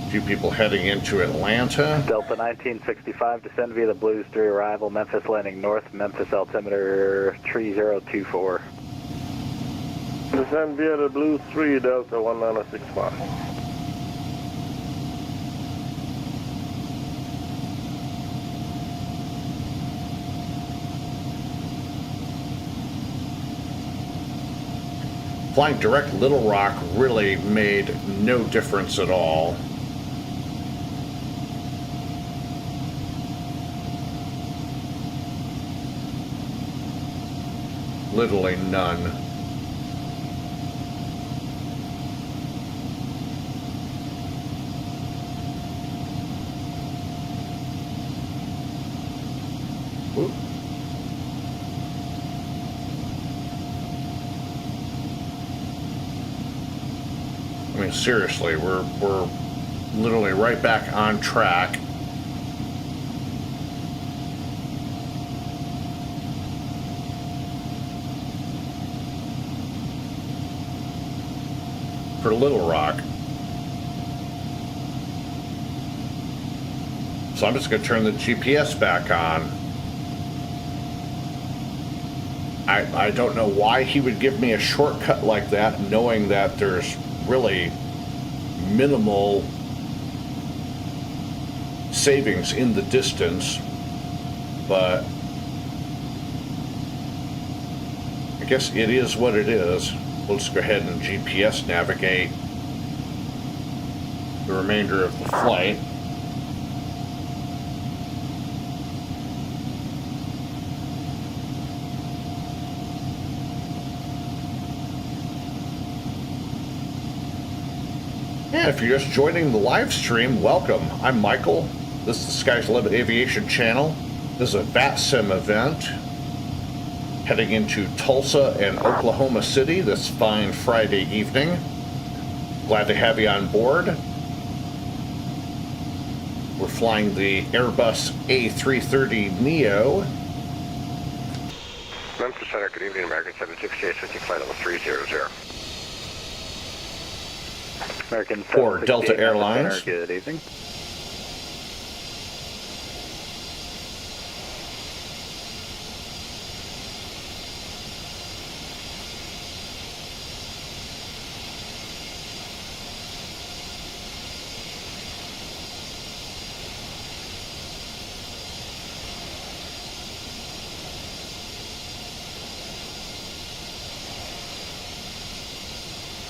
Few people heading into Atlanta. Delta 1965, descend via the Blues 3 arrival, Memphis landing north, Memphis altimeter 3024. Descend via the Blues 3, Delta 1965. Flying direct Little Rock really made no difference at all. Literally none. Oop. I mean, seriously, we're literally right back on track. For Little Rock. So I'm just going to turn the GPS back on. I don't know why he would give me a shortcut like that, knowing that there's really minimal savings in the distance, but I guess it is what it is. We'll just go ahead and GPS navigate the remainder of the flight. And if you're just joining the live stream, welcome. I'm Michael. This is the Sky's Limit Aviation channel. This is a VATSIM event heading into Tulsa and Oklahoma City this fine Friday evening. Glad to have you on board. We're flying the Airbus A330 NEO. Memphis Center, good evening, American 768, switching flight level 300. American for Delta Airlines. Good evening.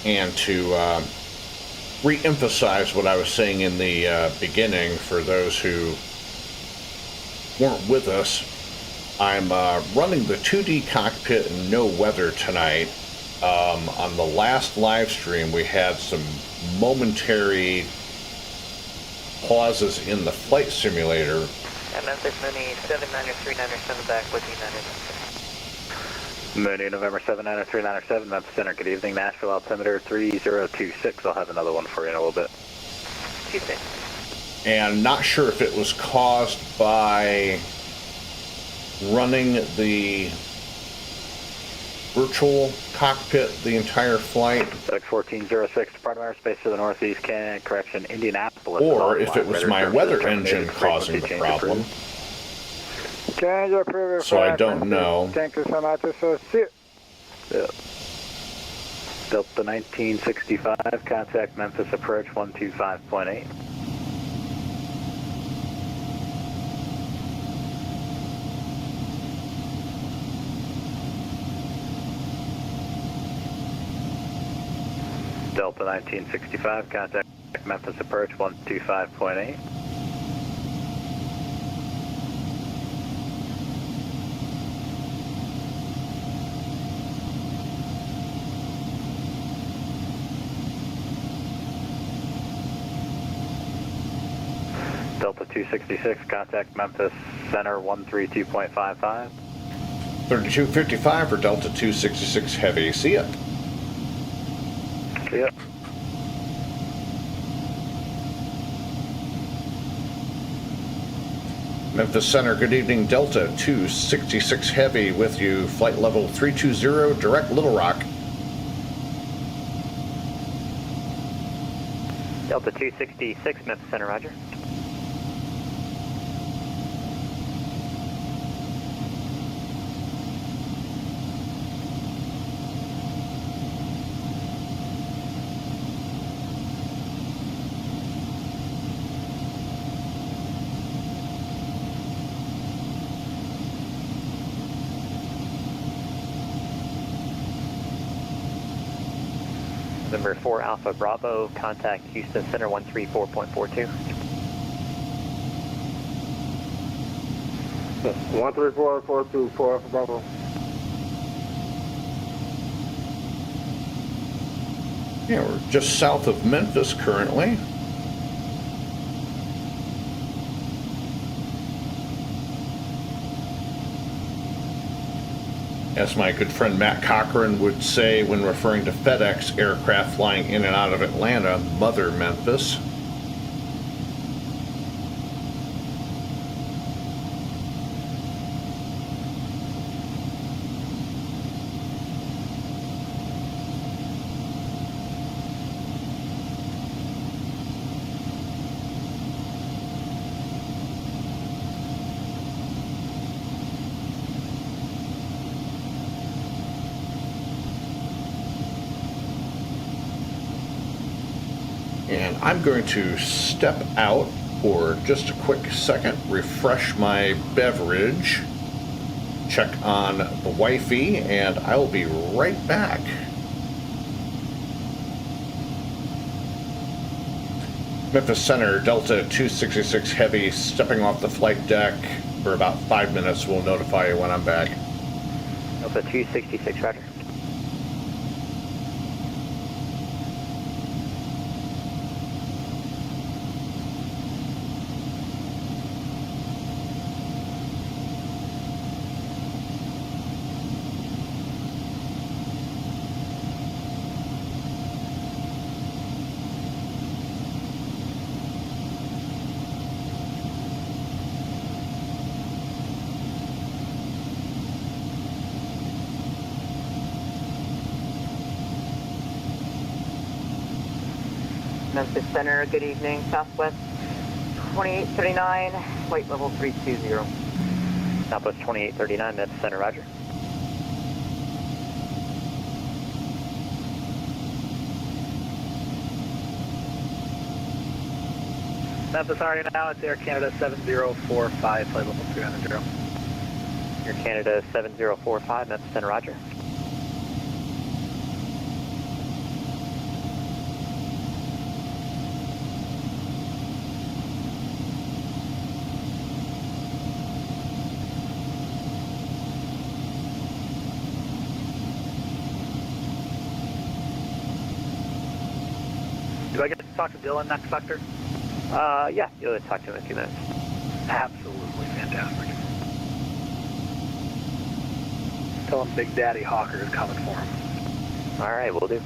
And to re-emphasize what I was saying in the beginning for those who weren't with us, I'm running the 2D cockpit in no weather tonight. On the last live stream, we had some momentary pauses in the flight simulator Memphis Mooney 79397 back with United. Mooney, November 79397, Memphis Center. Good evening, Nashville altimeter 3026. I'll have another one for you in a little bit. 26. And not sure if it was caused by running the virtual cockpit the entire flight, FedEx 1406, departure airspace to the northeast, correction, Indianapolis. or if it was my weather engine causing the problem. Change your previous So I don't know. Thank you so much, associate. Yep. Delta 1965, contact Memphis approach 125.8. Delta 1965, contact Memphis approach 125.8. Delta 266, contact Memphis Center 132.55. 3255 for Delta 266 Heavy. See ya. Yep. Memphis Center, good evening. Delta 266 Heavy with you. Flight level 320, direct Little Rock. Delta 266, Memphis Center, roger. November 4 Alpha Bravo, contact Houston Center 134.42. 134.424 Alpha Bravo. Yeah, we're just south of Memphis currently. As my good friend Matt Cochran would say when referring to FedEx aircraft flying in and out of Atlanta, Mother Memphis. And I'm going to step out for just a quick second, refresh my beverage, check on the wifey, and I'll be right back. Memphis Center, Delta 266 Heavy, stepping off the flight deck for about 5 minutes. We'll notify you when I'm back. Delta 266, roger. Memphis Center, good evening, Southwest 2839, flight level 320. Southwest 2839, Memphis Center, roger. Memphis Army now, it's Air Canada 7045, flight level 300. Air Canada 7045, Memphis Center, roger. Do I get to talk to Dylan next sector? Yeah, you'll talk to him in a few minutes. Absolutely Fantastic. Tell him Big Daddy Hawker is coming for him. All right, we'll do.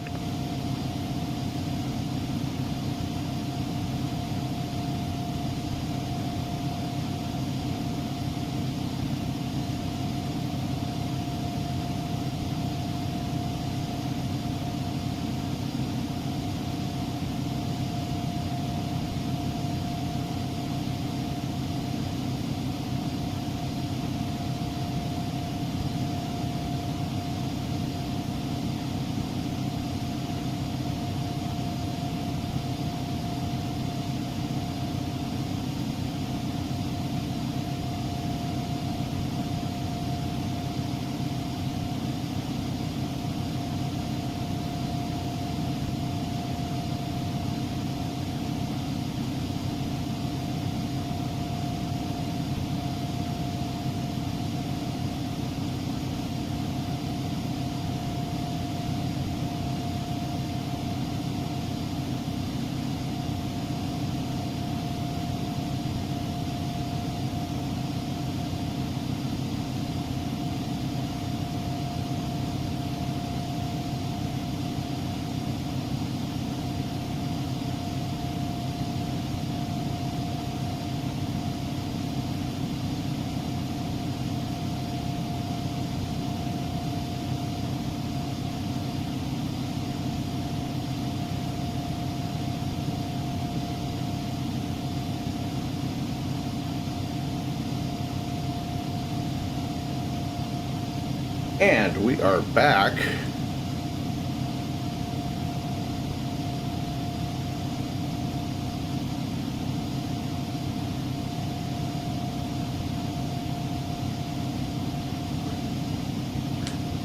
And we are back.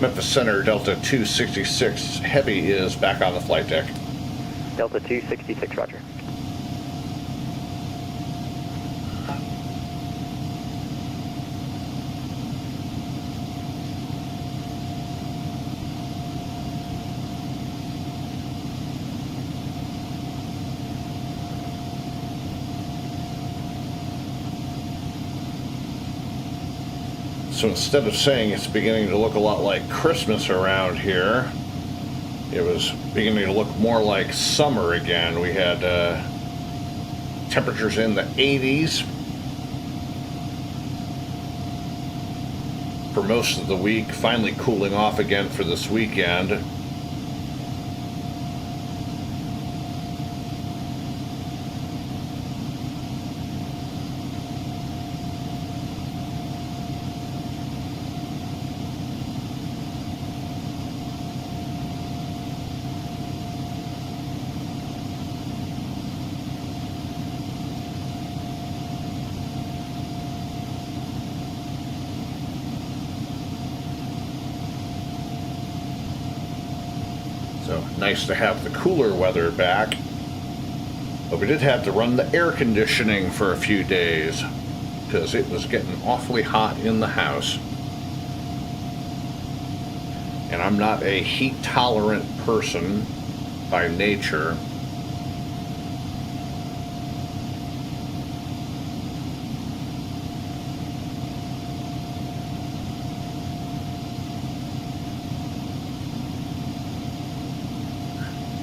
Memphis Center, Delta 266 Heavy is back on the flight deck. Delta 266, roger. So instead of saying it's beginning to look a lot like Christmas around here, it was beginning to look more like summer again. We had temperatures in the 80s for most of the week, finally cooling off again for this weekend. So nice to have the cooler weather back. But we did have to run the air conditioning for a few days because it was getting awfully hot in the house. And I'm not a heat tolerant person by nature.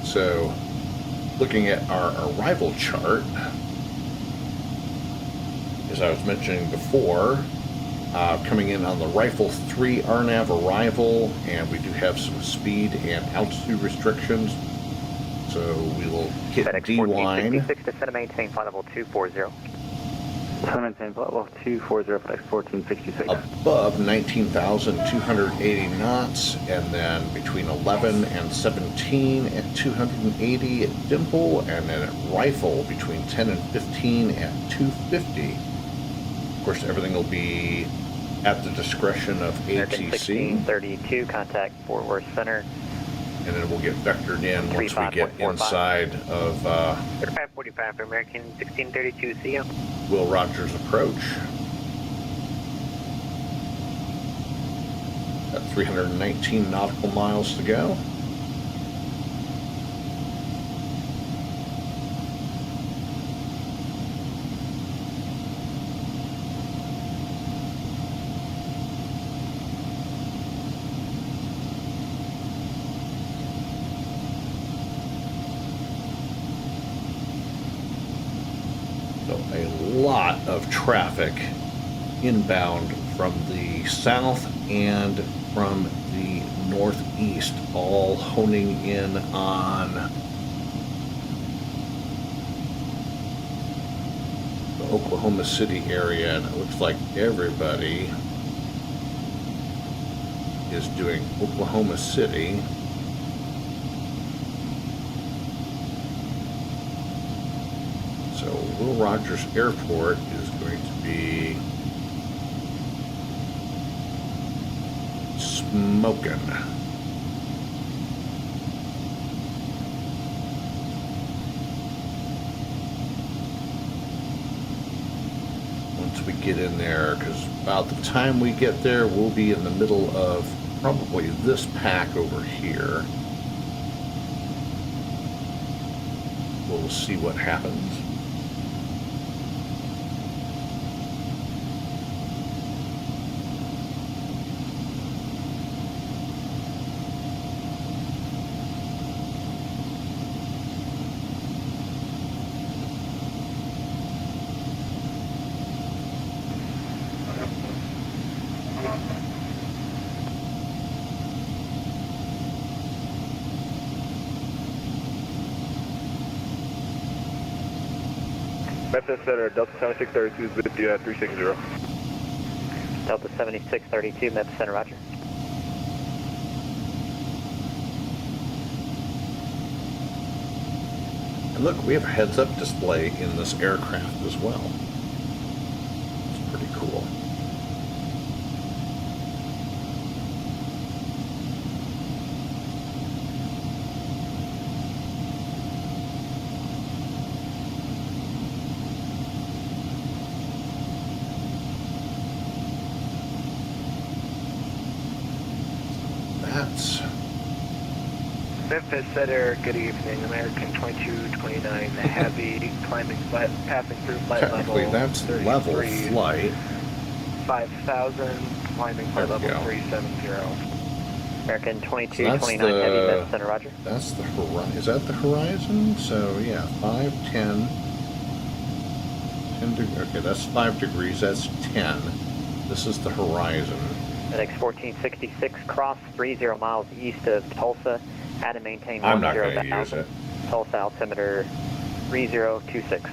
So, looking at our arrival chart, as I was mentioning before, coming in on the Rifle 3 RNAV arrival, and we do have some speed and altitude restrictions. So we will hit DWINE. FedEx 1466, descend and maintain flight level 240. Descend and maintain flight level 240, FedEx 1466. Above 19,280 knots, and then between 11 and 17 at 280 at Dimple, and then at Rifle between 10 and 15 at 250. Of course, everything will be at the discretion of ATC. 1632, contact Fort Worth Center. And then we'll get vectored in once we get inside of 3545 American 1632, see you. Will Rogers approach. Got 319 nautical miles to go. lot of traffic inbound from the south and from the northeast, all honing in on the Oklahoma City area, and it looks like everybody is doing Oklahoma City. So Will Rogers Airport is going to be smoking. Once we get in there, because about the time we get there, we'll be in the middle of probably this pack over here. We'll see what happens. Memphis Center, Delta 7632 is with you at 360. Delta 7632, Memphis Center, roger. And look, we have a heads-up display in this aircraft as well. It's pretty cool. That's Memphis Center, good evening. American 2229 Heavy, climbing flight, passing through flight level. technically that's level flight. 5000, climbing flight level go. 370. American So 2229 Heavy, Memphis Center, roger. That's the horizon. Is that the horizon? So yeah, 5, 10, 10 degrees. Okay, that's 5 degrees. That's 10. This is the horizon. FedEx 1466, cross 30 miles east of Tulsa. Add and maintain I'm not going to use it. Tulsa altimeter 3026.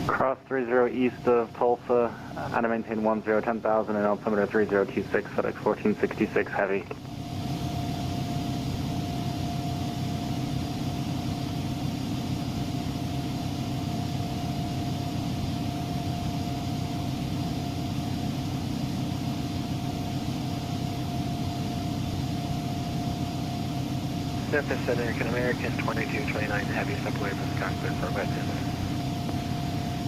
Cross 30 east of Tulsa, add and maintain 10,000 and altimeter 3026, FedEx 1466 Heavy. Memphis Center, American 2229 Heavy, step away from the cockpit for wetness.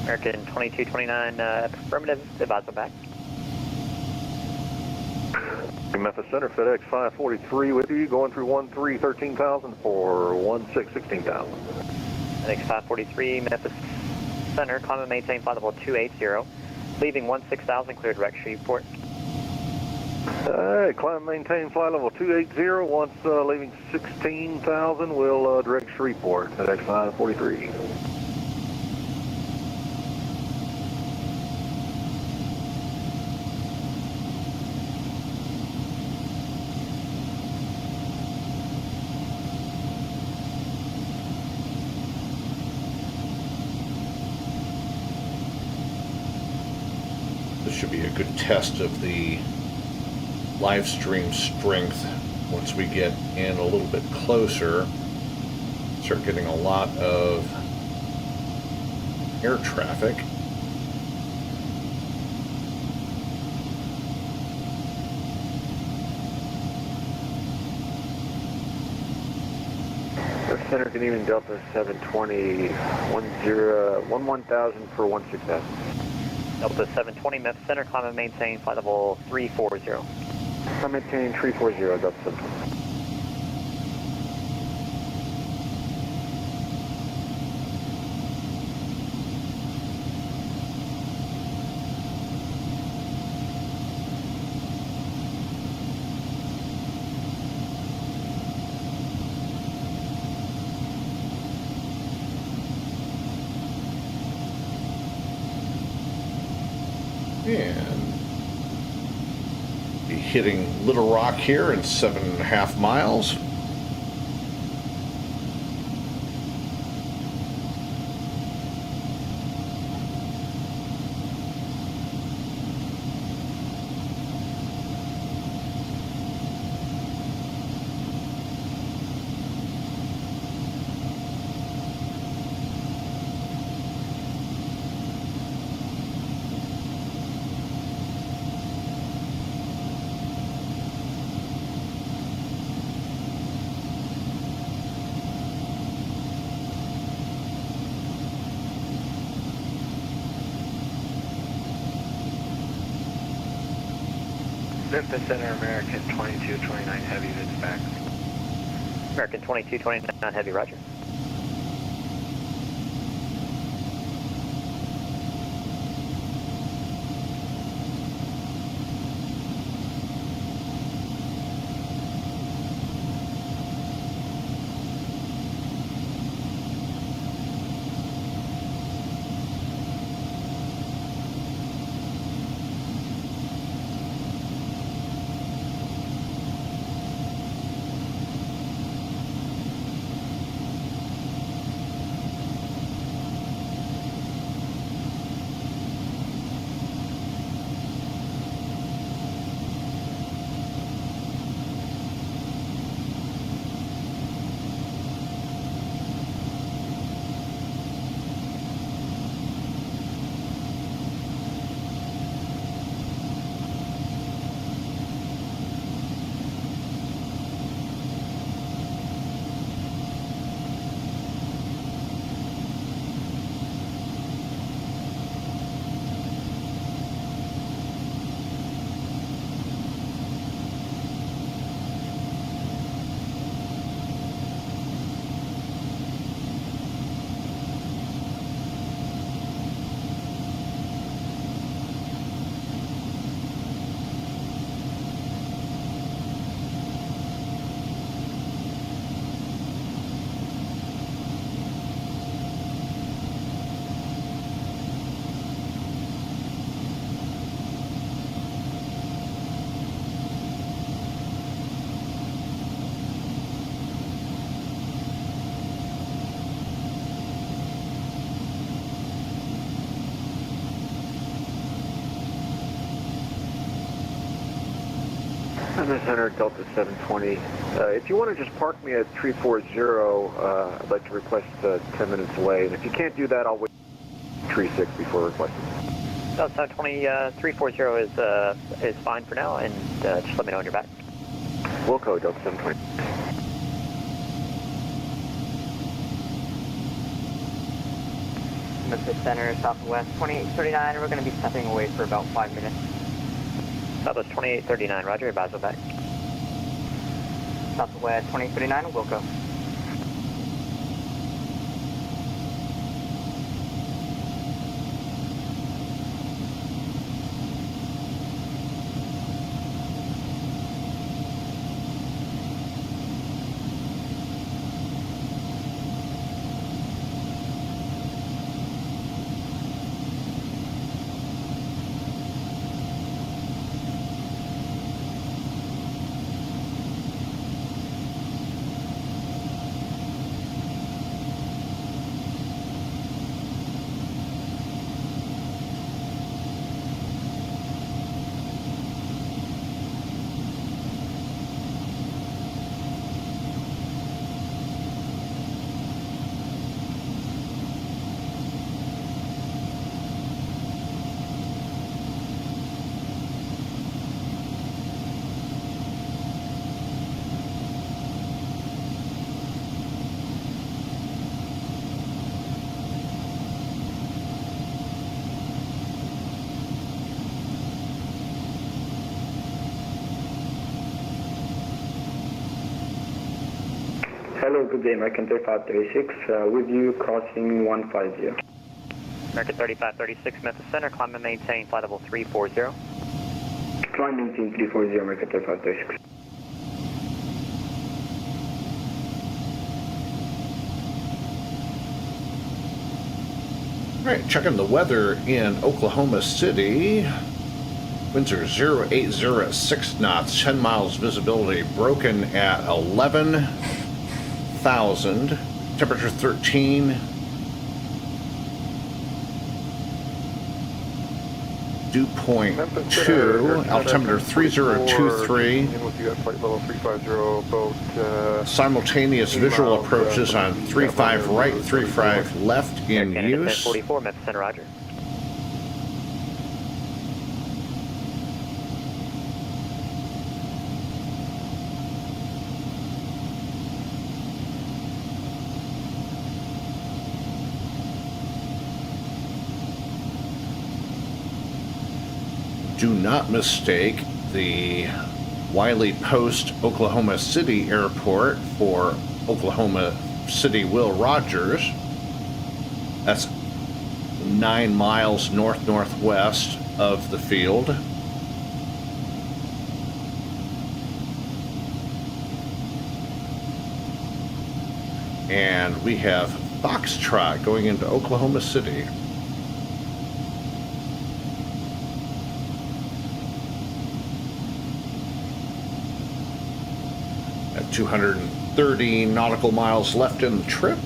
American 2229, affirmative, advise I'm back. Memphis Center, FedEx 543 with you, going through 13,000 for 16,000. FedEx 543, Memphis Center, climb and maintain flight level 280. Leaving 16,000, clear direct Shreveport. Hey, climb and maintain flight level 280. Once leaving 16,000, we'll direct Shreveport, FedEx 543. This should be a good test of the live stream strength once we get in a little bit closer. Start getting a lot of air traffic. Center, good evening, Delta 720, 11,000 for 16,000. Delta 720, Memphis Center, climb and maintain flight level 340. I'm maintaining 340, Delta 720. And be hitting Little Rock here in 7.5 miles. Memphis Center, American 2229 Heavy, that's back. American 2229 Heavy, roger. Memphis Center, Delta 720. If you want to just park me at 340, I'd like to request 10 minutes away. And if you can't do that, I'll wait 36 before requesting. Delta 720, 340 is fine for now, and just let me know when you're back. Wilco, Delta 720. Memphis Center, Southwest 2839, we're going to be stepping away for about 5 minutes. Southwest 2839, roger, Basel back. Southwest 2839, Wilco. Hello, good day, American 3536, with you crossing 150. American 3536, Memphis Center, climb and maintain flight level 340. Climb maintain 340, American 3536. All right, checking the weather in Oklahoma City. Winds are 080 at 6 knots, 10 miles visibility, broken at 11,000, temperature 13, dew point 2, altimeter 3023, simultaneous visual approaches on 35 right, 35 left in use. 44, Memphis Center, roger. Do not mistake the Wiley Post Oklahoma City Airport for Oklahoma City Will Rogers. That's 9 miles north-northwest of the field. And we have Foxtrot going into Oklahoma City. At 230 nautical miles left in the trip.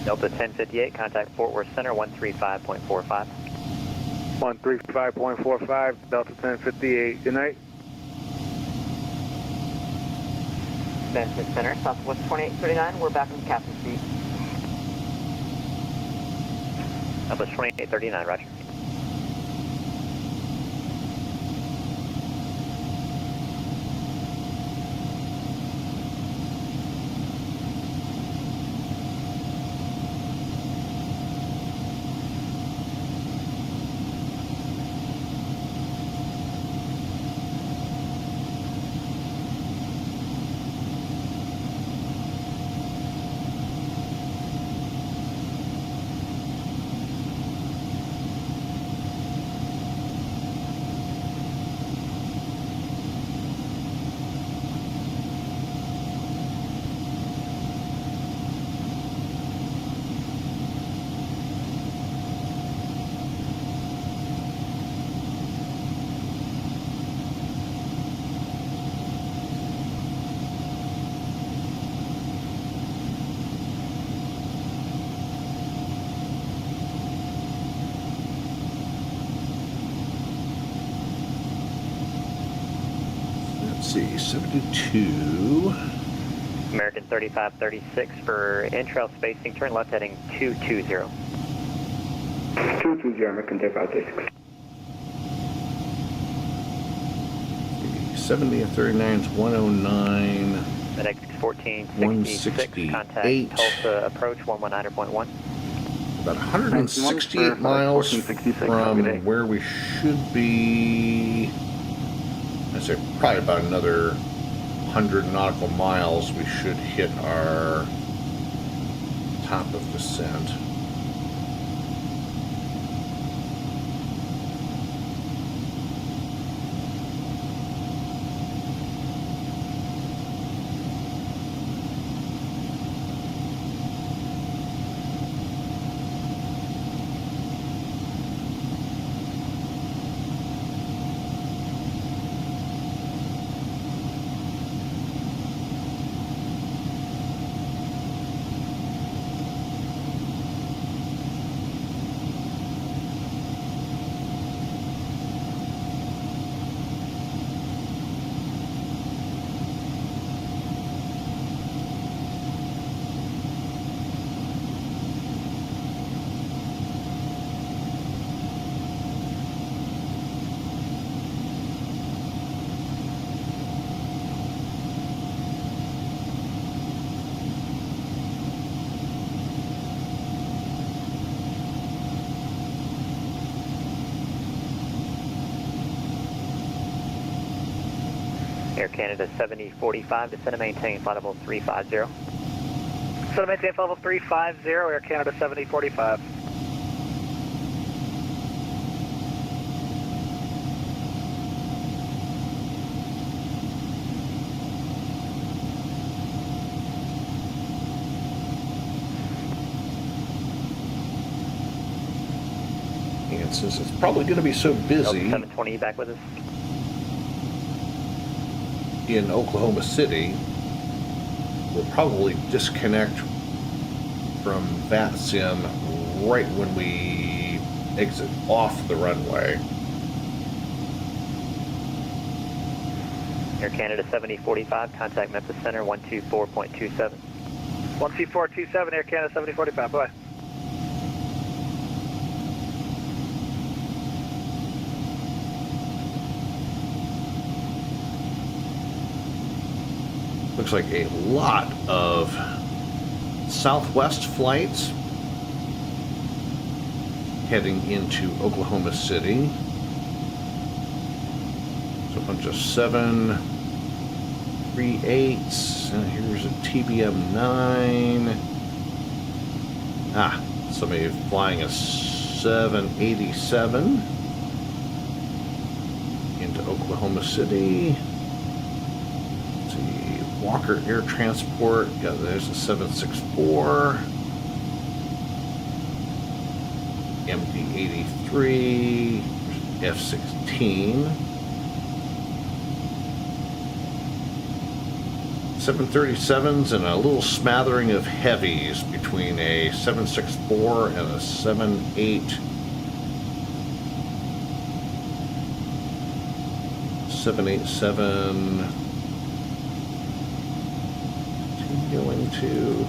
Delta 1058, contact Fort Worth Center, 135.45. 135.45, Delta 1058, good night. Memphis Center, Southwest 2839, we're back in the captain's seat. Southwest 2839, roger. Let's see, 72. American 3536 for intrail spacing, turn left heading 220. 220, American 3536. 70 and 39 is 109. FedEx 1466, contact Tulsa approach 119.1. About 168 miles from where we should be. I'd say probably about another 100 nautical miles. We should hit our top of descent. Air Canada 7045, descend and maintain flight level 350. Descend and maintain flight level 350, Air Canada 7045. And since it's probably going to be so busy 720, back with us. in Oklahoma City, we'll probably disconnect from VATSIM right when we exit off the runway. Air Canada 7045, contact Memphis Center 124.27. 124.27, Air Canada 7045, bye. Looks like a lot of Southwest flights heading into Oklahoma City. So a bunch of 738s, and here's a TBM 9. Somebody flying a 787 into Oklahoma City. Walker Air Transport, yeah, there's a 764, MD-83, F-16, 737s and a little smattering of heavies between a 764 and a 78, 787. Going to,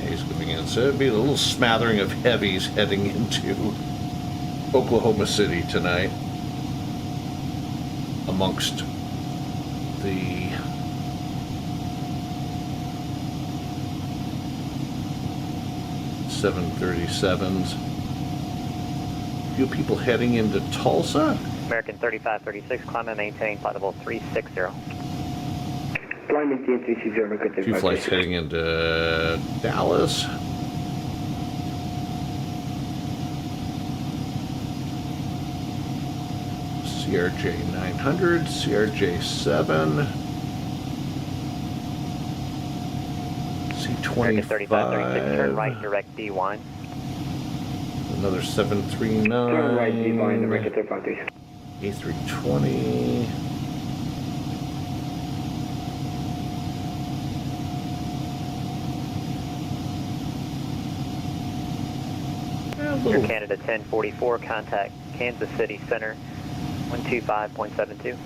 he's going in, so it'd be a little smattering of heavies heading into Oklahoma City tonight amongst the .737s. A few people heading into Tulsa. American 3536, climb and maintain flight level 360. A few flights heading into Dallas. CRJ 900, CRJ 7, C25, 3536, turn right, direct DWINE. Another 739, Turn right, DWINE, direct A320. Air Canada 1044, contact Kansas City Center 125.72.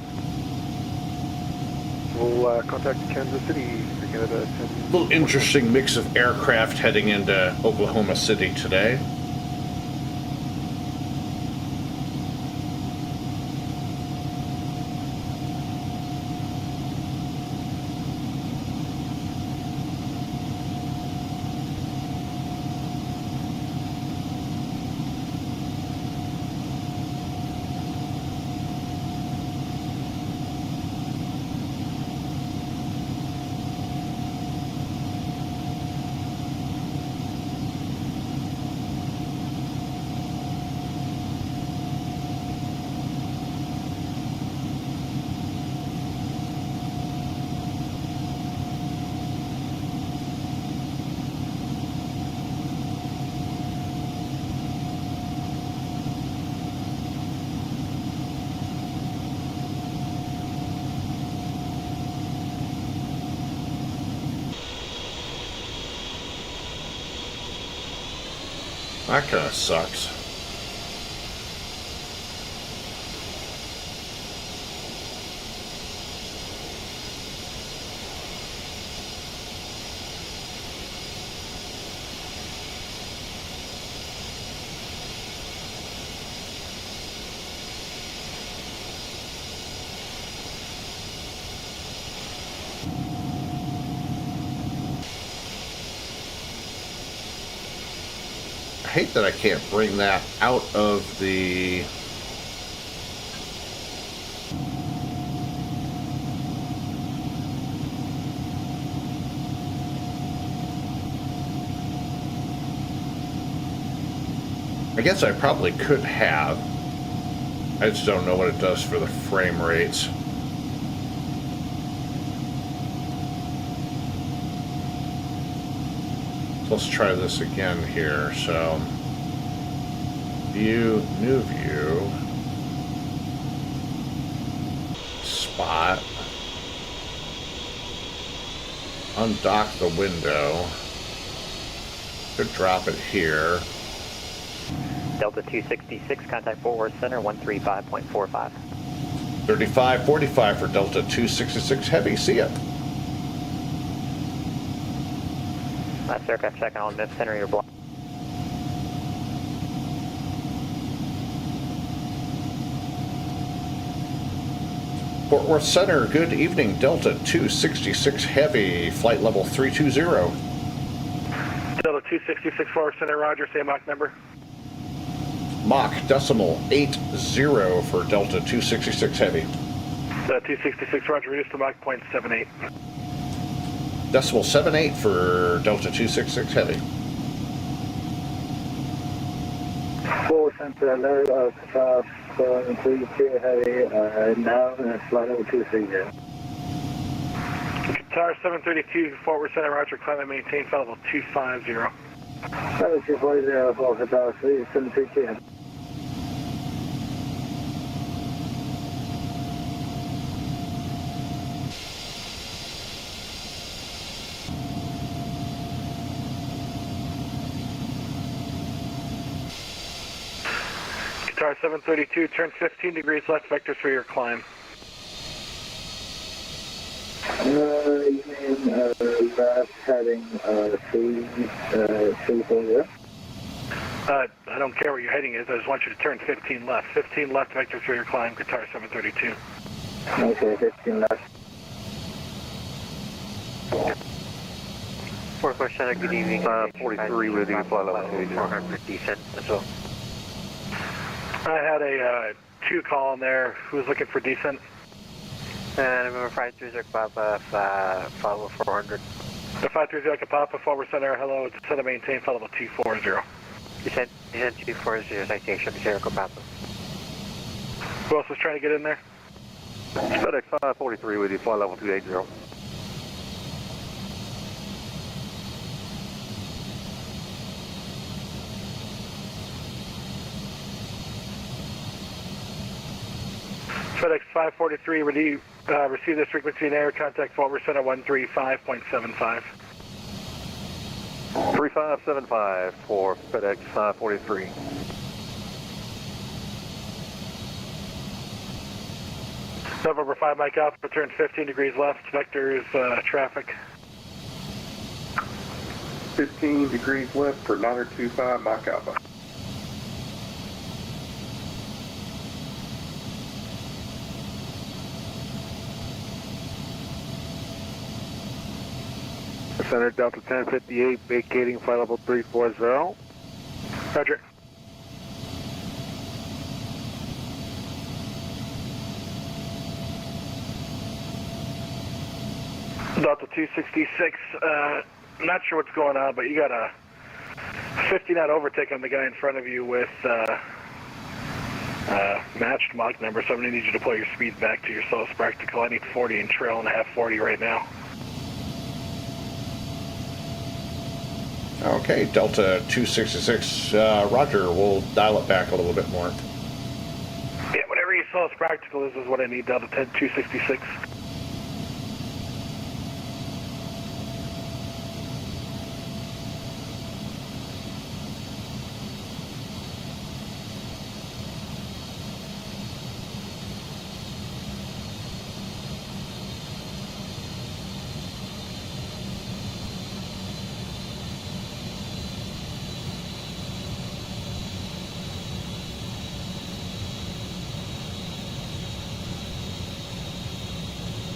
We'll contact Kansas City, Air Canada 10. A little interesting mix of aircraft heading into Oklahoma City today. That kind of sucks. I hate that I can't bring that out of the I guess I probably could have. I just don't know what it does for the frame rates. So let's try this again here. So, view, new view, spot, undock the window, could drop it here. Delta 266, contact Fort Worth Center, 135.45. 3545 for Delta 266 Heavy. See ya. Last aircraft checking on mid center, your block. Fort Worth Center, good evening. Delta 266 Heavy, flight level 320. Delta 266 Fort Worth Center, roger, say Mach number. Mach decimal 80 for Delta 266 Heavy. 266, roger, reduce to Mach 0.78. Decimal 78 for Delta 266 Heavy. Fort Center alert of fast 32 Heavy, now flight level 230. Qatar 732 Fort Worth Center, roger, climb and maintain flight level 250. Level 240 for Qatar 732 Heavy. Qatar 732, turn 15 degrees left, vectors for your climb. Left heading 340. I don't care where your heading is, I just want you to turn 15 left. 15 left, vectors for your climb, Qatar 732. Okay, 15 left. Fort Worth Center, good evening. 43 with you, flight level 400 descent as well. I had a 2 call in there who was looking for descent. And remember 530 Papa, flight level 400. The 530 Papa, Fort Worth Center, hello, it's set to maintain flight level 240. Descent 240, citation, Jericho Papa. Who else was trying to get in there? FedEx 543 with you, flight level 280. FedEx 543, receive this frequency in air, contact Fort Worth Center 135.75. 3575 for FedEx 543. November 5 Mike Alpha, turn 15 degrees left, vectors, traffic. 15 degrees left for 925 Mike Alpha. Center Delta 1058, vacating flight level 340. Roger. Delta 266, not sure what's going on, but you got a 50 knot overtake on the guy in front of you with matched Mach number, so I'm going to need you to pull your speed back to your slowest practical. I need 40 and trail and a half 40 right now. Okay, Delta 266, roger, we'll dial it back a little bit more. Yeah, whatever your slowest practical is what I need, Delta 266.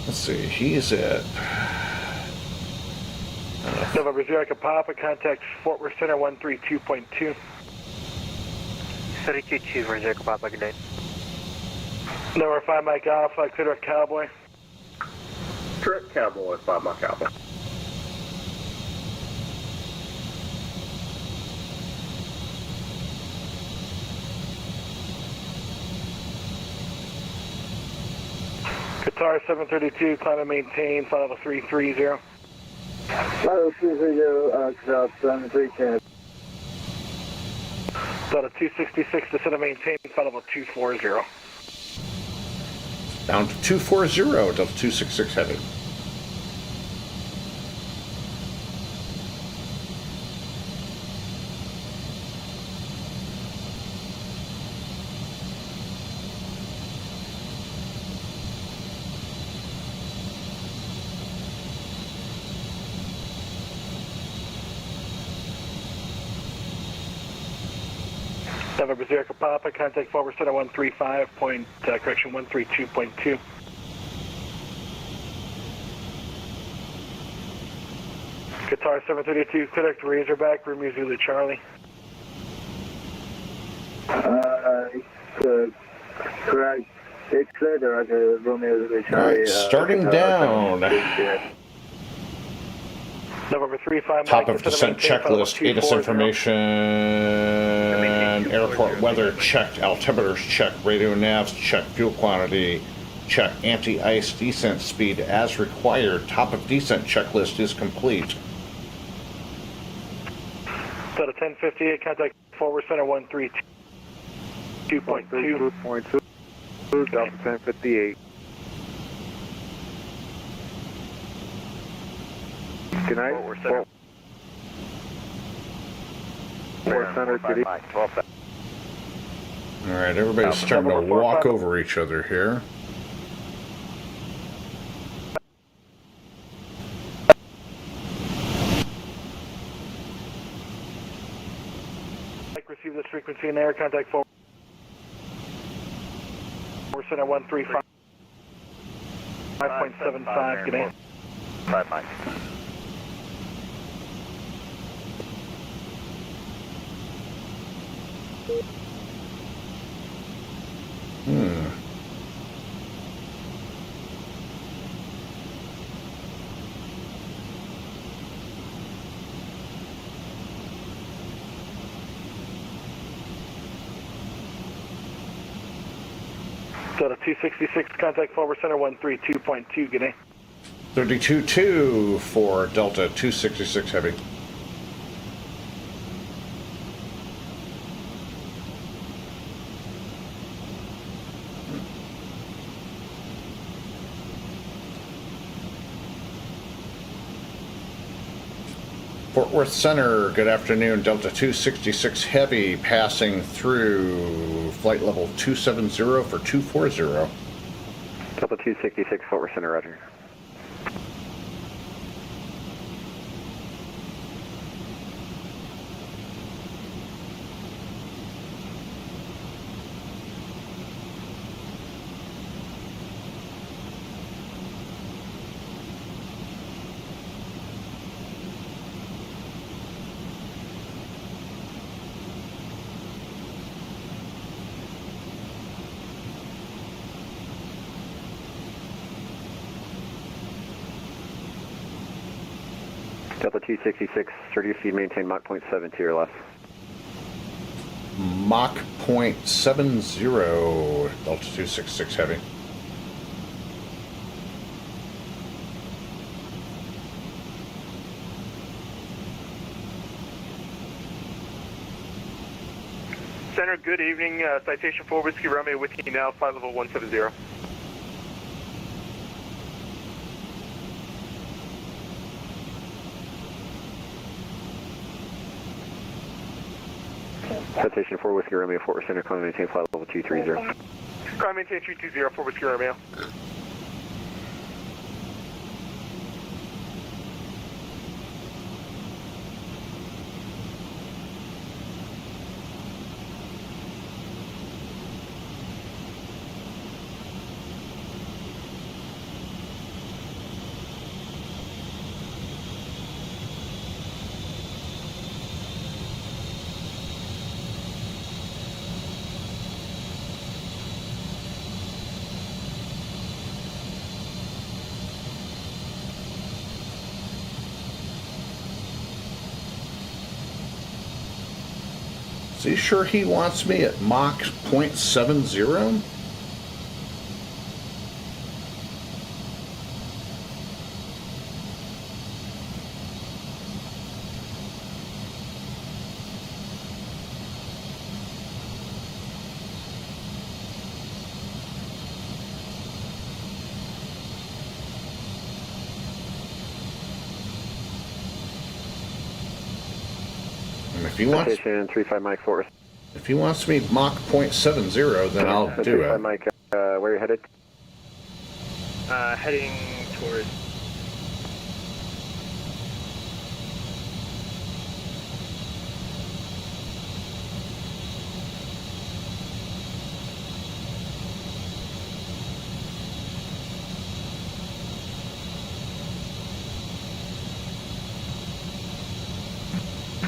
Let's see, he's at... November 0 Papa, contact Fort Worth Center 132.2. 32-2 for 0 Papa, good night. November 5 Mike Alpha, clear direct Cowboy. Direct Cowboy, 5 Mike Alpha. Qatar 732, climb and maintain, flight level 330. Flight level 330, Qatar 732. Delta 266, descend and maintain, flight level 240. Down to 240, Delta 266 heavy. November Zero Papa, contact forward center 135 point, correction 132.2. Qatar 732, contact Razorback, Romeo Zulu Charlie. Correct. 6 Roger, Romeo Zulu Charlie. Right, starting down. November 35, Top of descent checklist, ATIS information, airport weather checked, altimeters checked, radio navs checked, fuel quantity check, anti-ice descent speed as required. Top of descent checklist is complete. Delta 1058, contact forward center 132.2. 2.2, Delta 1058. Good night. Forward center, good evening. All right, everybody's starting to walk over each other here. Receive this frequency in air, contact forward center 135. 5.75, good day. 5 Mike. Delta 266, contact forward center 132.2, good day. 32.2 for Delta 266 heavy. Fort Worth Center, good afternoon. Delta 266 heavy passing through flight level 270 for 240. Delta 266, Fort Worth Center, roger. Delta 266, start your speed, maintain Mach 0.72 or less. Mach 0.70, Delta 266 heavy. Center, good evening. Citation 4 Whiskey Romeo with you now, flight level 170. Citation 4 Whiskey Romeo, Fort Worth Center, climb and maintain flight level 230. Climb maintain 320 for Whiskey Romeo. Is he sure he wants me at Mach 0.70? And if he wants, Citation 35 Mike 4. if he wants me Mach 0.70, then I'll do 35 it. Mike, where are you headed? Heading towards.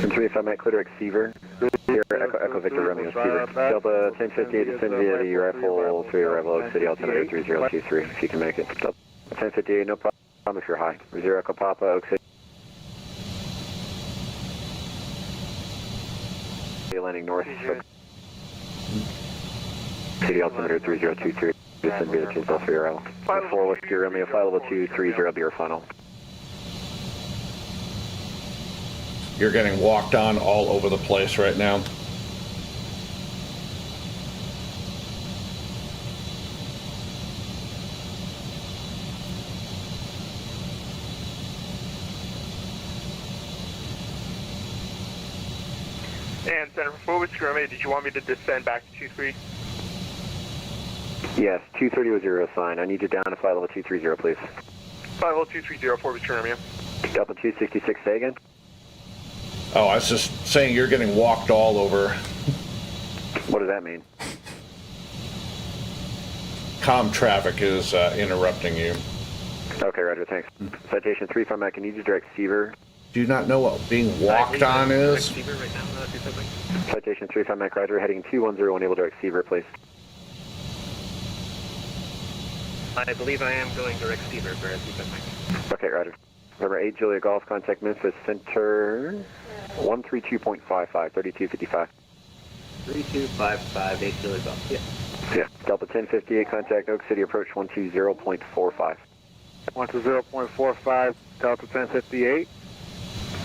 And 35 Mike, clear to receiver. Here, Echo Victor Romeo Receiver. Delta 1058, descend via the rifle 3 arrival Oak City, altimeter 3023, if you can make it. Delta 1058, no problem if you're high. 0 Echo Papa, Oak City. Landing north. City altimeter 3023, descend via the Tinsdale 3 arrival. 4 Whiskey Romeo, flight level 230, be your final. You're getting walked on all over the place right now. And Center for Whiskey Romeo, did you want me to descend back to 23? Yes, 230 was your sign. I need you down to flight level 230, please. Flight level 230 for Whiskey Romeo. Delta 266, say again? Oh, I was just saying you're getting walked all over. What does that mean? Comm traffic is interrupting you. Okay, Roger, thanks. Citation 35 Mike, I need you to direct Seaver. Do you not know what being walked on is? Citation 35 Mike, Roger, heading 210, enable direct Seaver, please. I believe I am going direct Stever for 35 Mike. Okay, Roger. Number 8, Julia Golf, contact Memphis Center 132.55, 3255. 3255, 8 Julie Golf. Yeah. Yeah. Delta 1058, contact Oak City approach 120.45. 120.45, Delta 1058.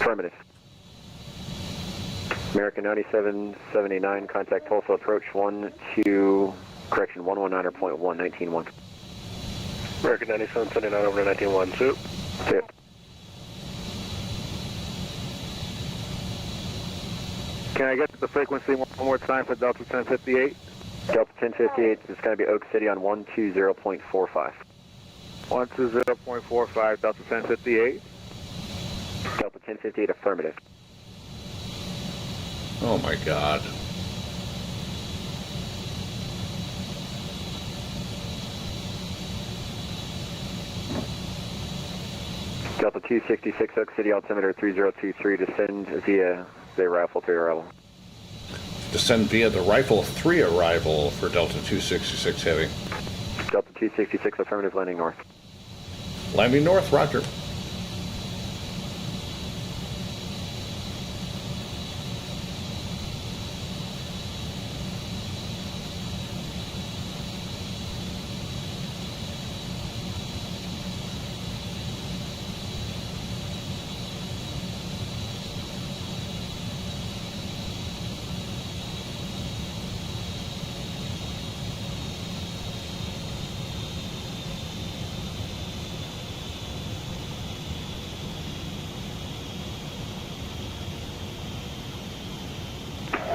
Affirmative. American 9779, contact Tulsa approach 119.1, 19.1. American 9779 over to 19.1, soup. Tip. Can I get the frequency one more time for Delta 1058? Delta 1058 is going to be Oak City on 120.45. 120.45, Delta 1058. Delta 1058, affirmative. Oh my God. Delta 266, Oak City altimeter 3023, descend via the rifle 3 arrival. Descend via the rifle 3 arrival for Delta 266 heavy. Delta 266, affirmative, landing north. Landing north, roger.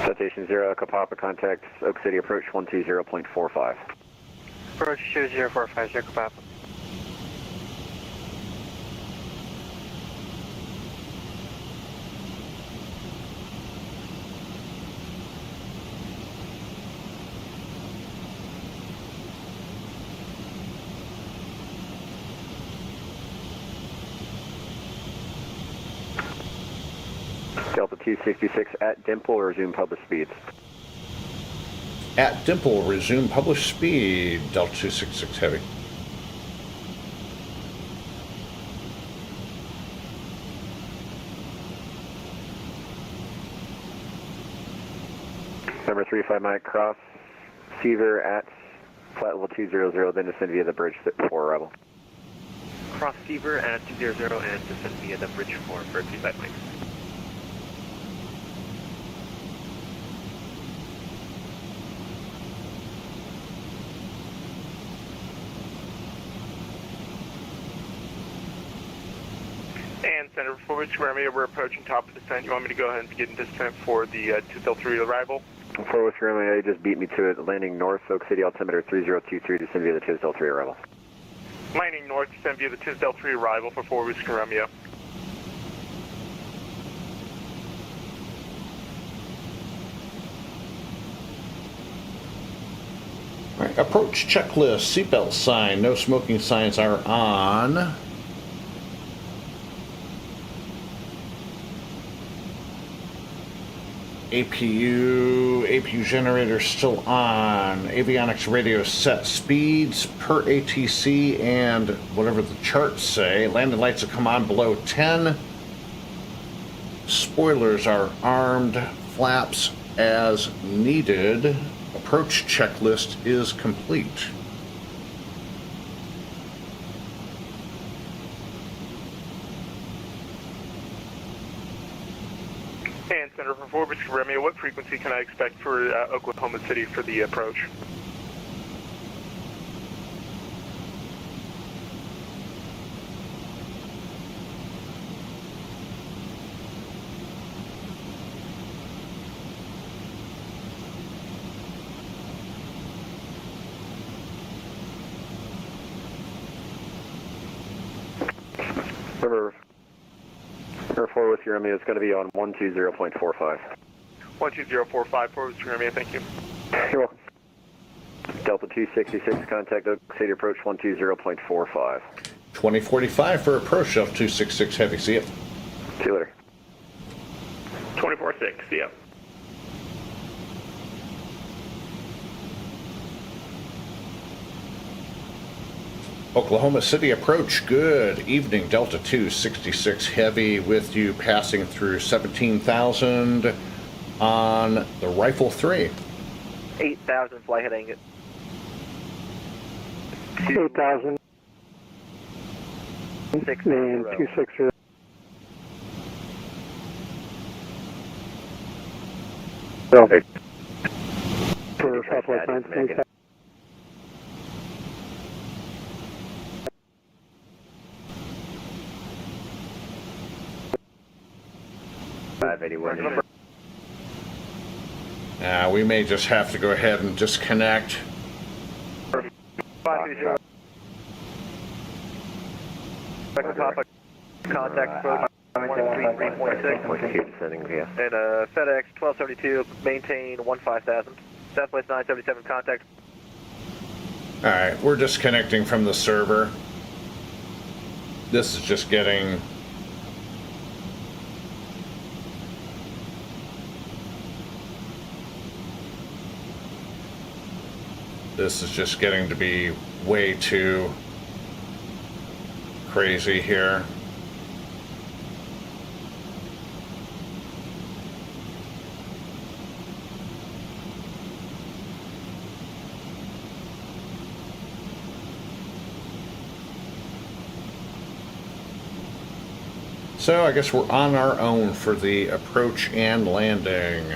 Citation 0, Echo Papa, contact Oak City approach 120.45. Approach 2045, Echo Papa. Delta 266 at Dimple, resume published speeds. At Dimple, resume published speed, Delta 266 heavy. Number 35 Mike, cross Seaver at flight level 200, then descend via the bridge 4 arrival. Cross Seaver at 200 and descend via the bridge 4 for 35 Mike. And Center 4 Whiskey Romeo, we're approaching top of descent. You want me to go ahead and begin descent for the Del3 arrival? 4 Whiskey Romeo, you just beat me to it. Landing north, Oak City, altimeter 3023, descend via the Tisdale 3 arrival. Landing north, descend via the Tisdale 3 arrival for 4 Whiskey Romeo. All right, approach checklist, seatbelt sign, no smoking signs are on. APU generator still on. Avionics radio set. Speeds per ATC and whatever the charts say. Landing lights will come on below 10. Spoilers are armed. Flaps as needed. Approach checklist is complete. And Center for 4 Whiskey Romeo, what frequency can I expect for Oklahoma City for the approach? Remember, 4 Whiskey Romeo, it's going to be on 120.45. 12045, 4 Whiskey Romeo, thank you. You're welcome. Delta 266, contact Oak City approach 120.45. 2045 for approach, Delta 266 Heavy, see ya. See you later. 246, see ya. Oklahoma City approach, good evening, Delta 266 Heavy with you, passing through 17,000 on the Rifle 3. 8,000 fly heading. 8,000. 660. And 260. Okay. For Southwest 927. We may just have to go ahead and disconnect. Contact approach 133.6. And FedEx 1272, maintain 15,000. Southwest 977, contact. Alright, we're disconnecting from the server. This is just getting... This is just getting to be way too crazy here. So I guess we're on our own for the approach and landing.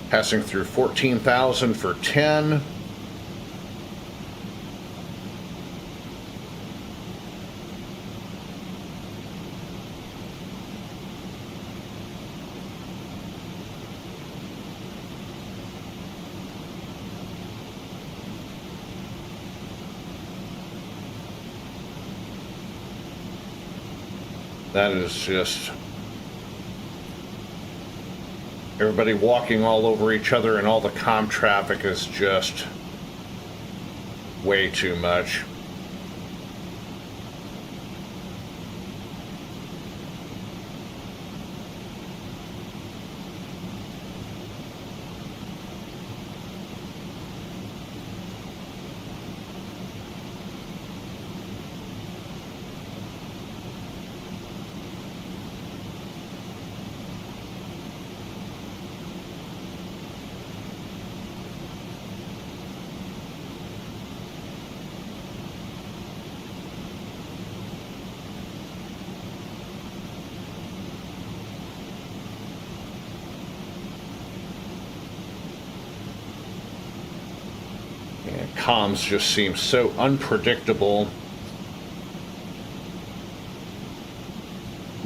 Passing through 14,000 for 10. That is just... everybody walking all over each other, and all the comm traffic is just way too much. Comms just seem so unpredictable.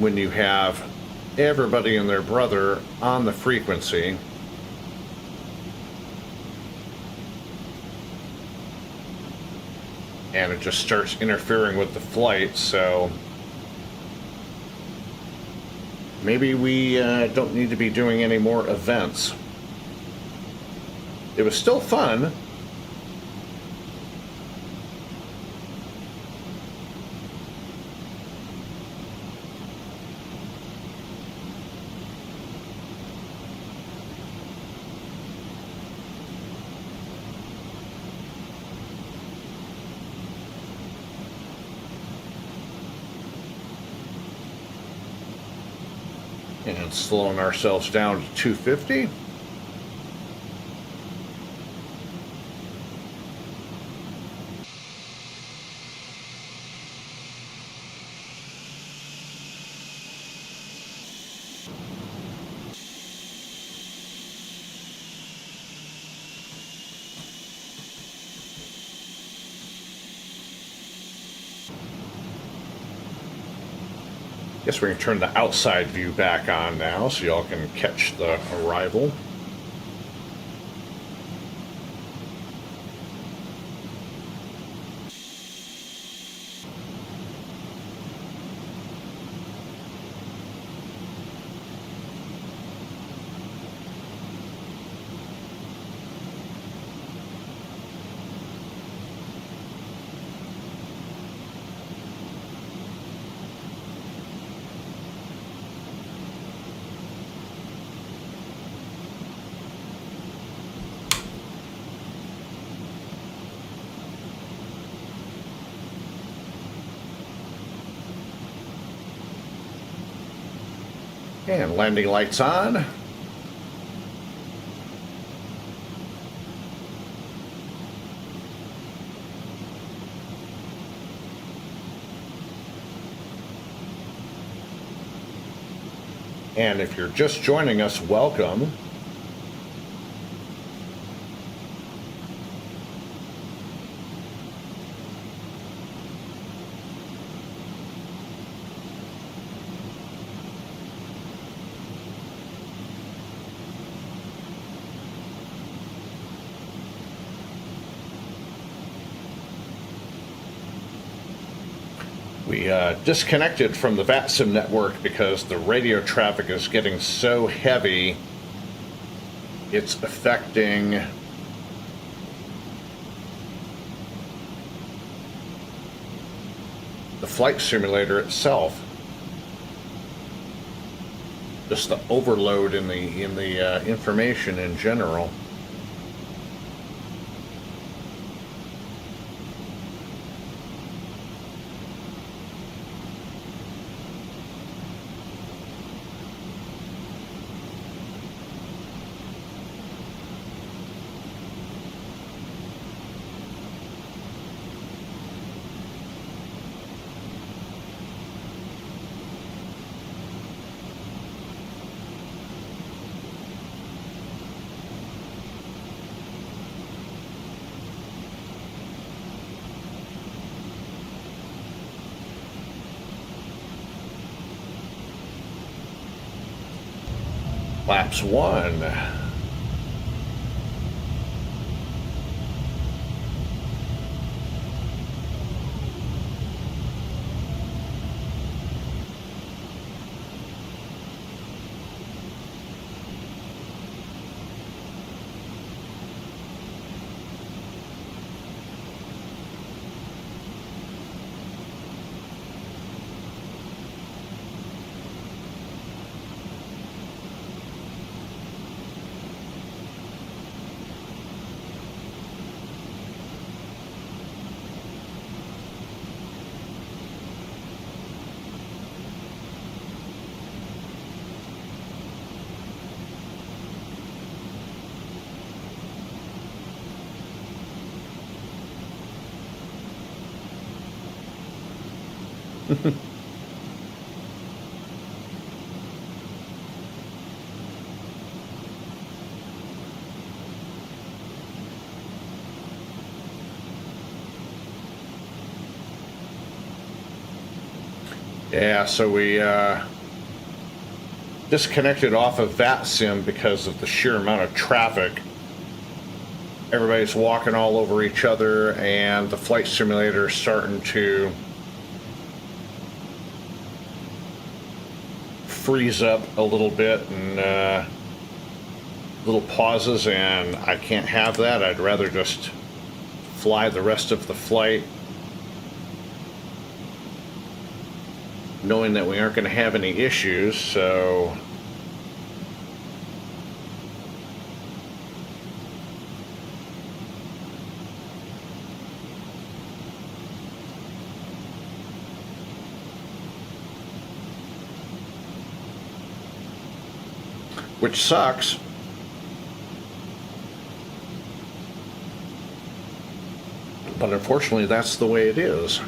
when you have everybody and their brother on the frequency. And it just starts interfering with the flight, so maybe we don't need to be doing any more events. It was still fun. And slowing ourselves down to 250. Guess we can turn the outside view back on now so y'all can catch the arrival. And landing lights on. And if you're just joining us, welcome. We disconnected from the VATSIM network because the radio traffic is getting so heavy, it's affecting the flight simulator itself. Just the overload in the information in general. Flaps 1. Yeah, so we disconnected off of VATSIM because of the sheer amount of traffic. Everybody's walking all over each other, and the flight simulator is starting to freeze up a little bit, and little pauses, and I can't have that. I'd rather just fly the rest of the flight knowing that we aren't going to have any issues. So which sucks. But unfortunately, that's the way it is.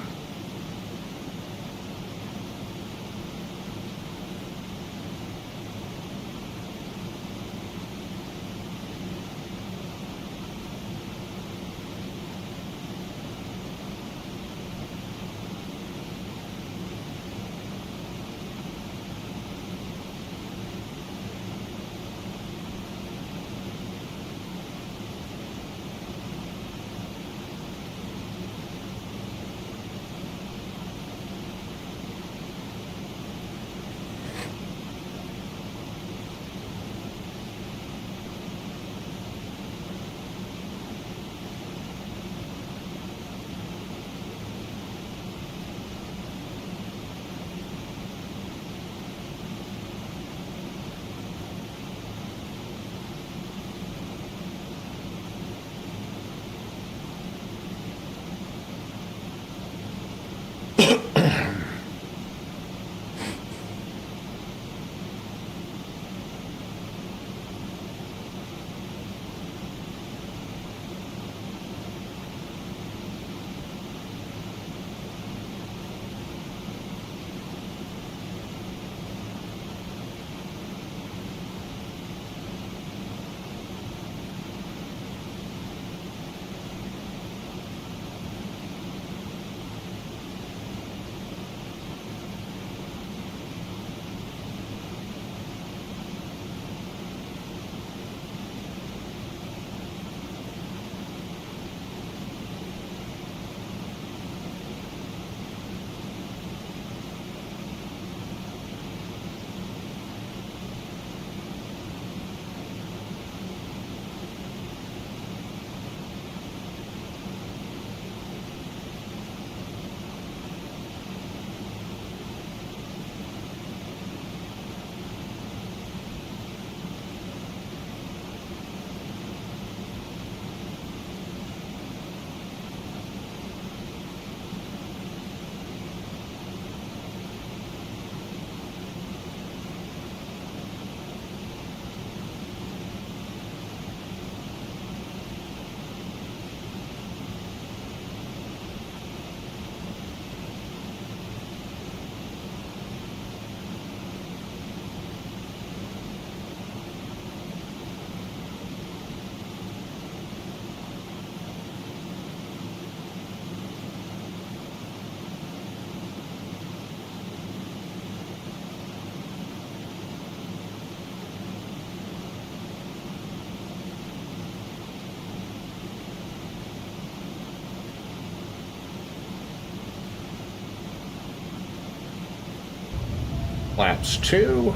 Flaps 2.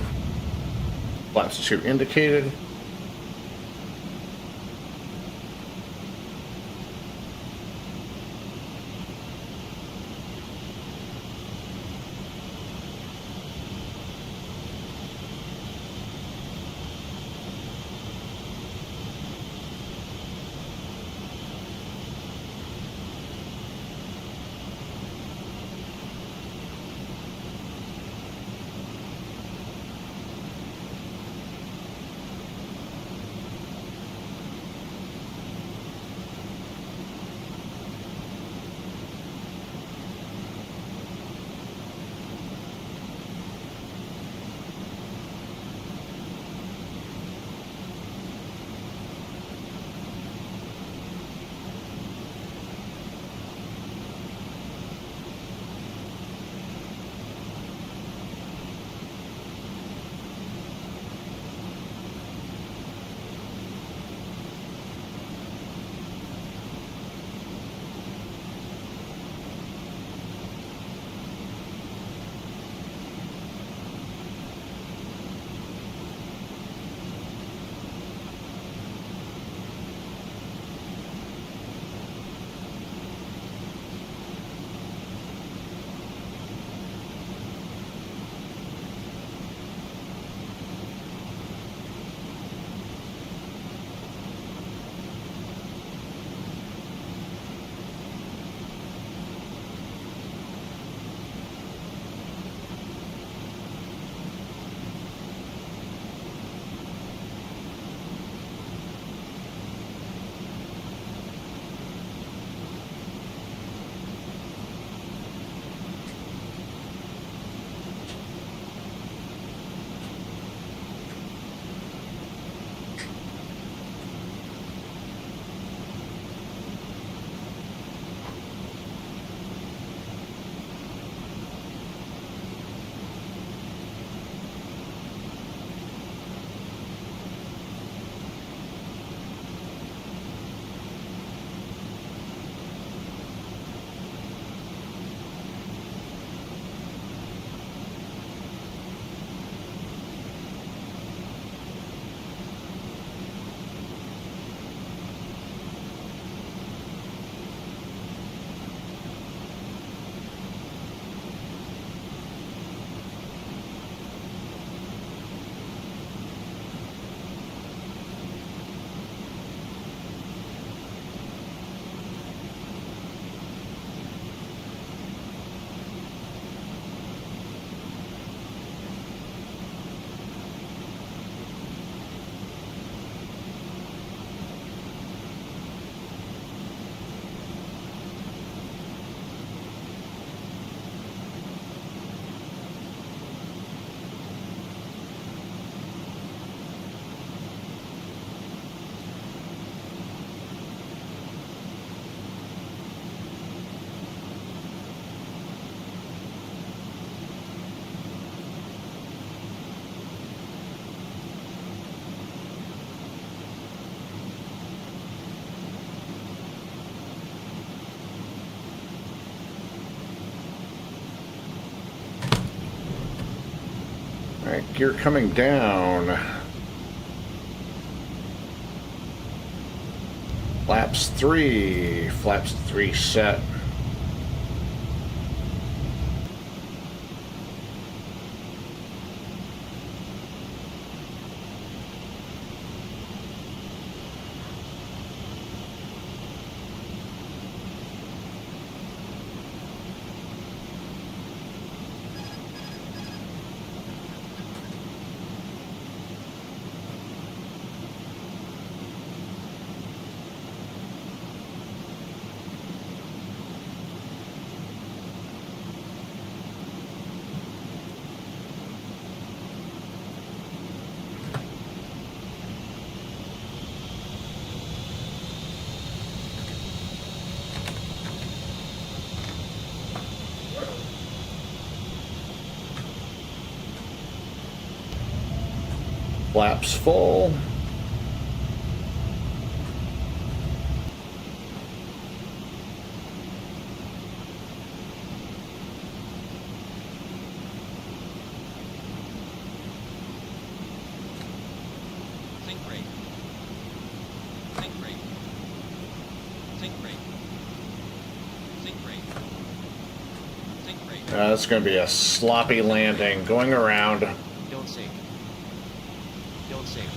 Flaps 2 indicated. Alright, gear coming down. Flaps 3 set. Flaps full. Sink rate. Sink rate. Sink rate. Sink rate. Sink rate. It's going to be a sloppy landing going around. Don't sink. Don't sink.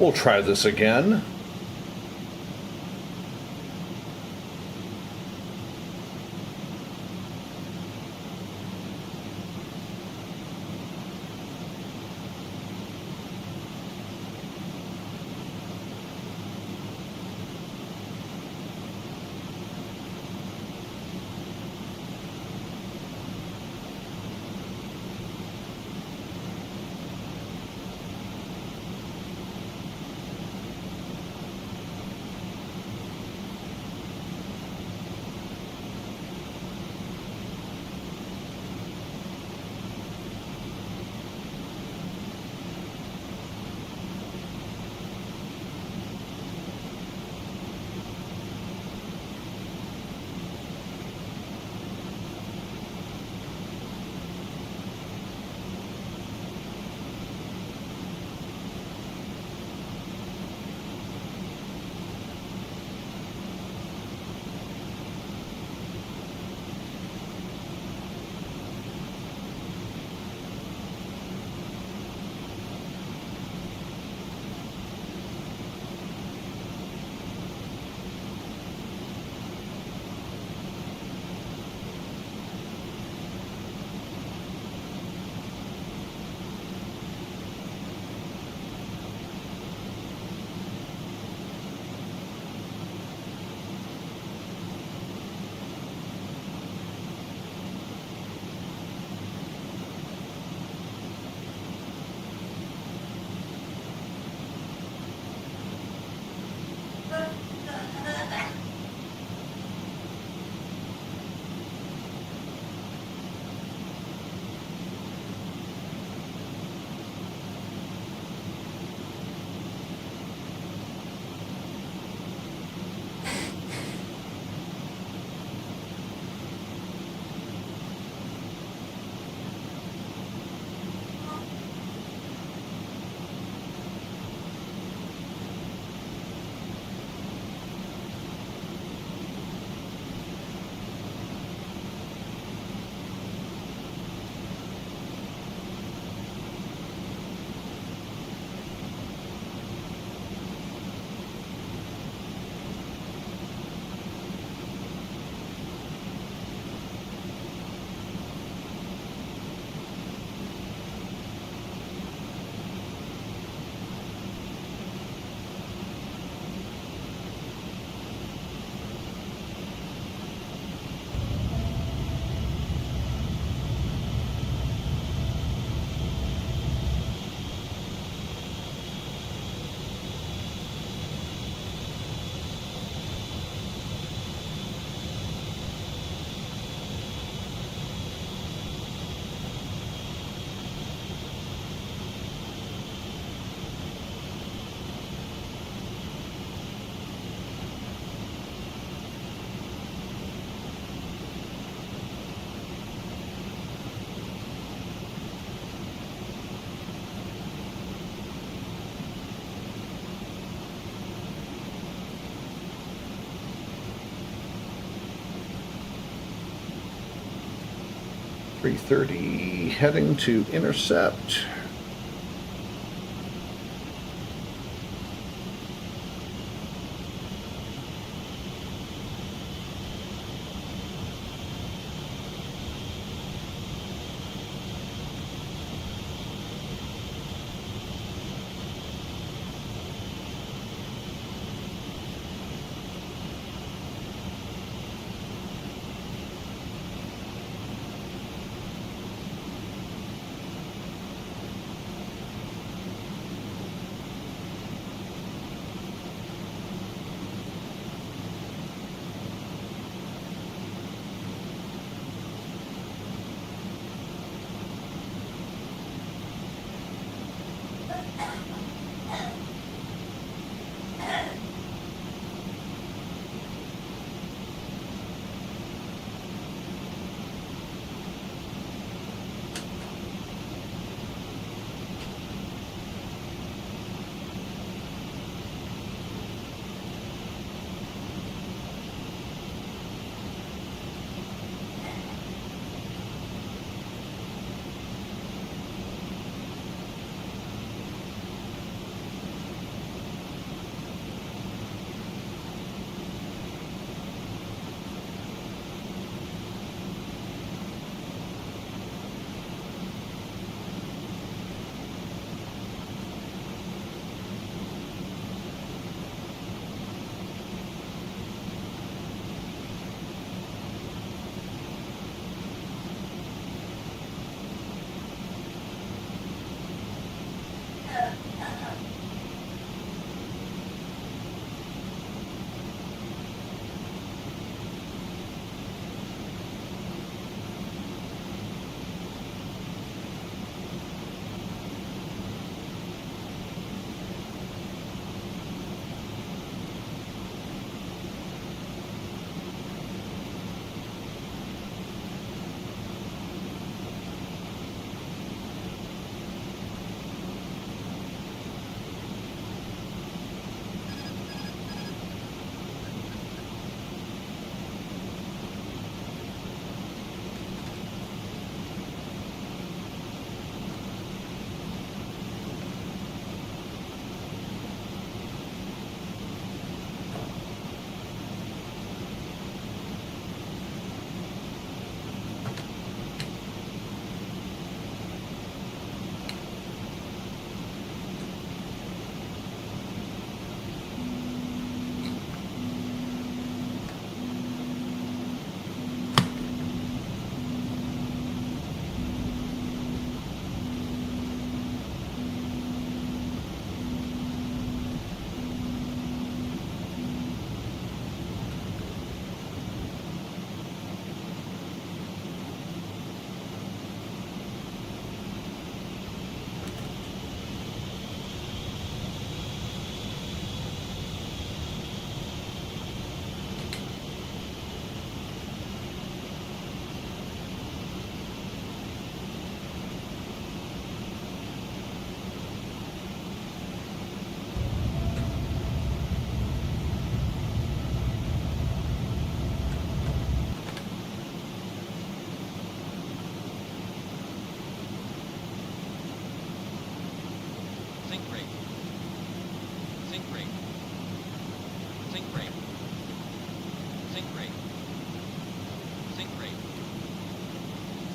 We'll try this again. A330 heading to intercept.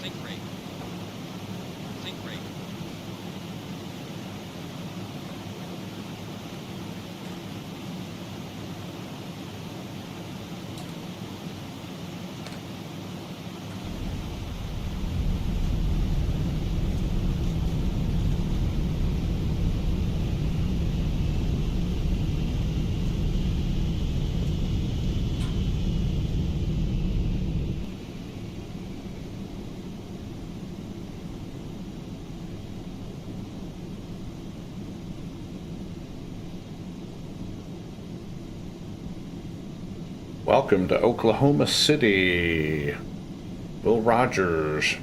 Think rate. Think rate. Welcome to Oklahoma City. Will Rogers.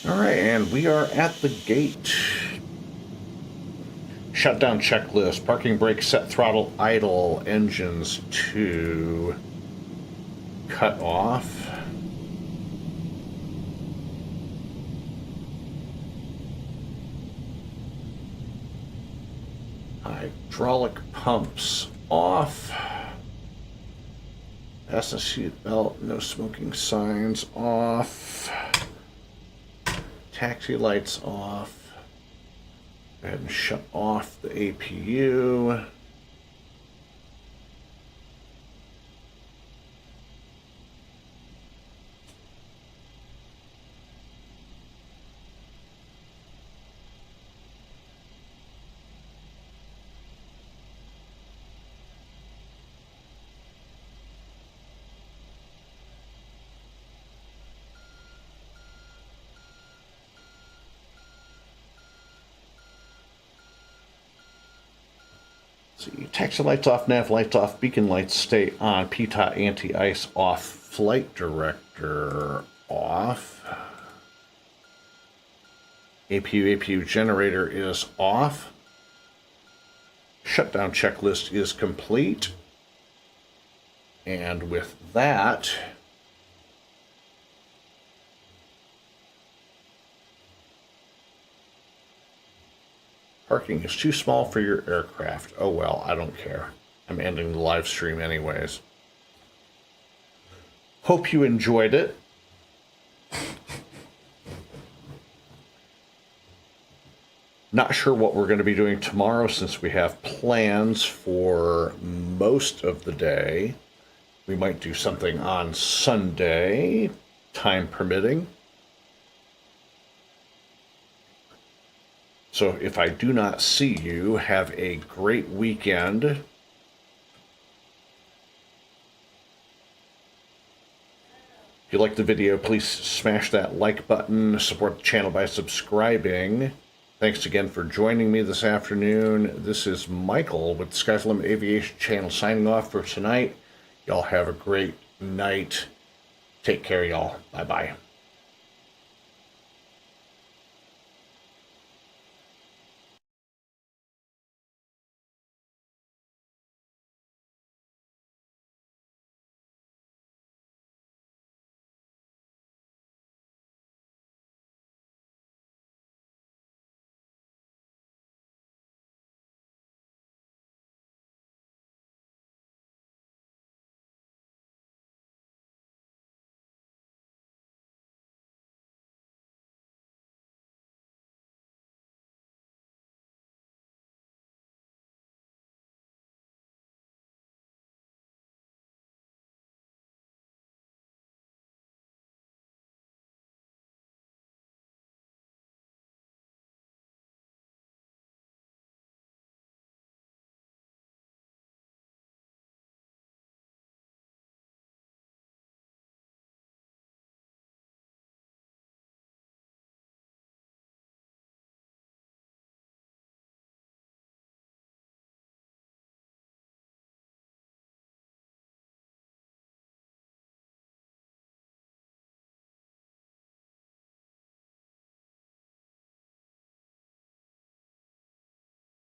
All right, and we are at the gate. Shutdown checklist. Parking brake set, throttle idle, engines to cut off. Hydraulic pumps off. Fasten seat belt, no smoking signs off. Taxi lights off. Go ahead and shut off the APU. See, taxi lights off, nav lights off, beacon lights stay on, PTOT anti-ice off, flight director off. APU generator is off. Shutdown checklist is complete. And with that, Parking is too small for your aircraft. Oh well, I don't care. I'm ending the live stream anyways. Hope you enjoyed it. Not sure what we're going to be doing tomorrow since we have plans for most of the day. We might do something on Sunday, time permitting. So if I do not see you, have a great weekend. If you like the video, please smash that like button. Support the channel by subscribing. Thanks again for joining me this afternoon. This is Michael with Sky's Limit Aviation Channel signing off for tonight. Y'all have a great night. Take care, y'all. Bye-bye.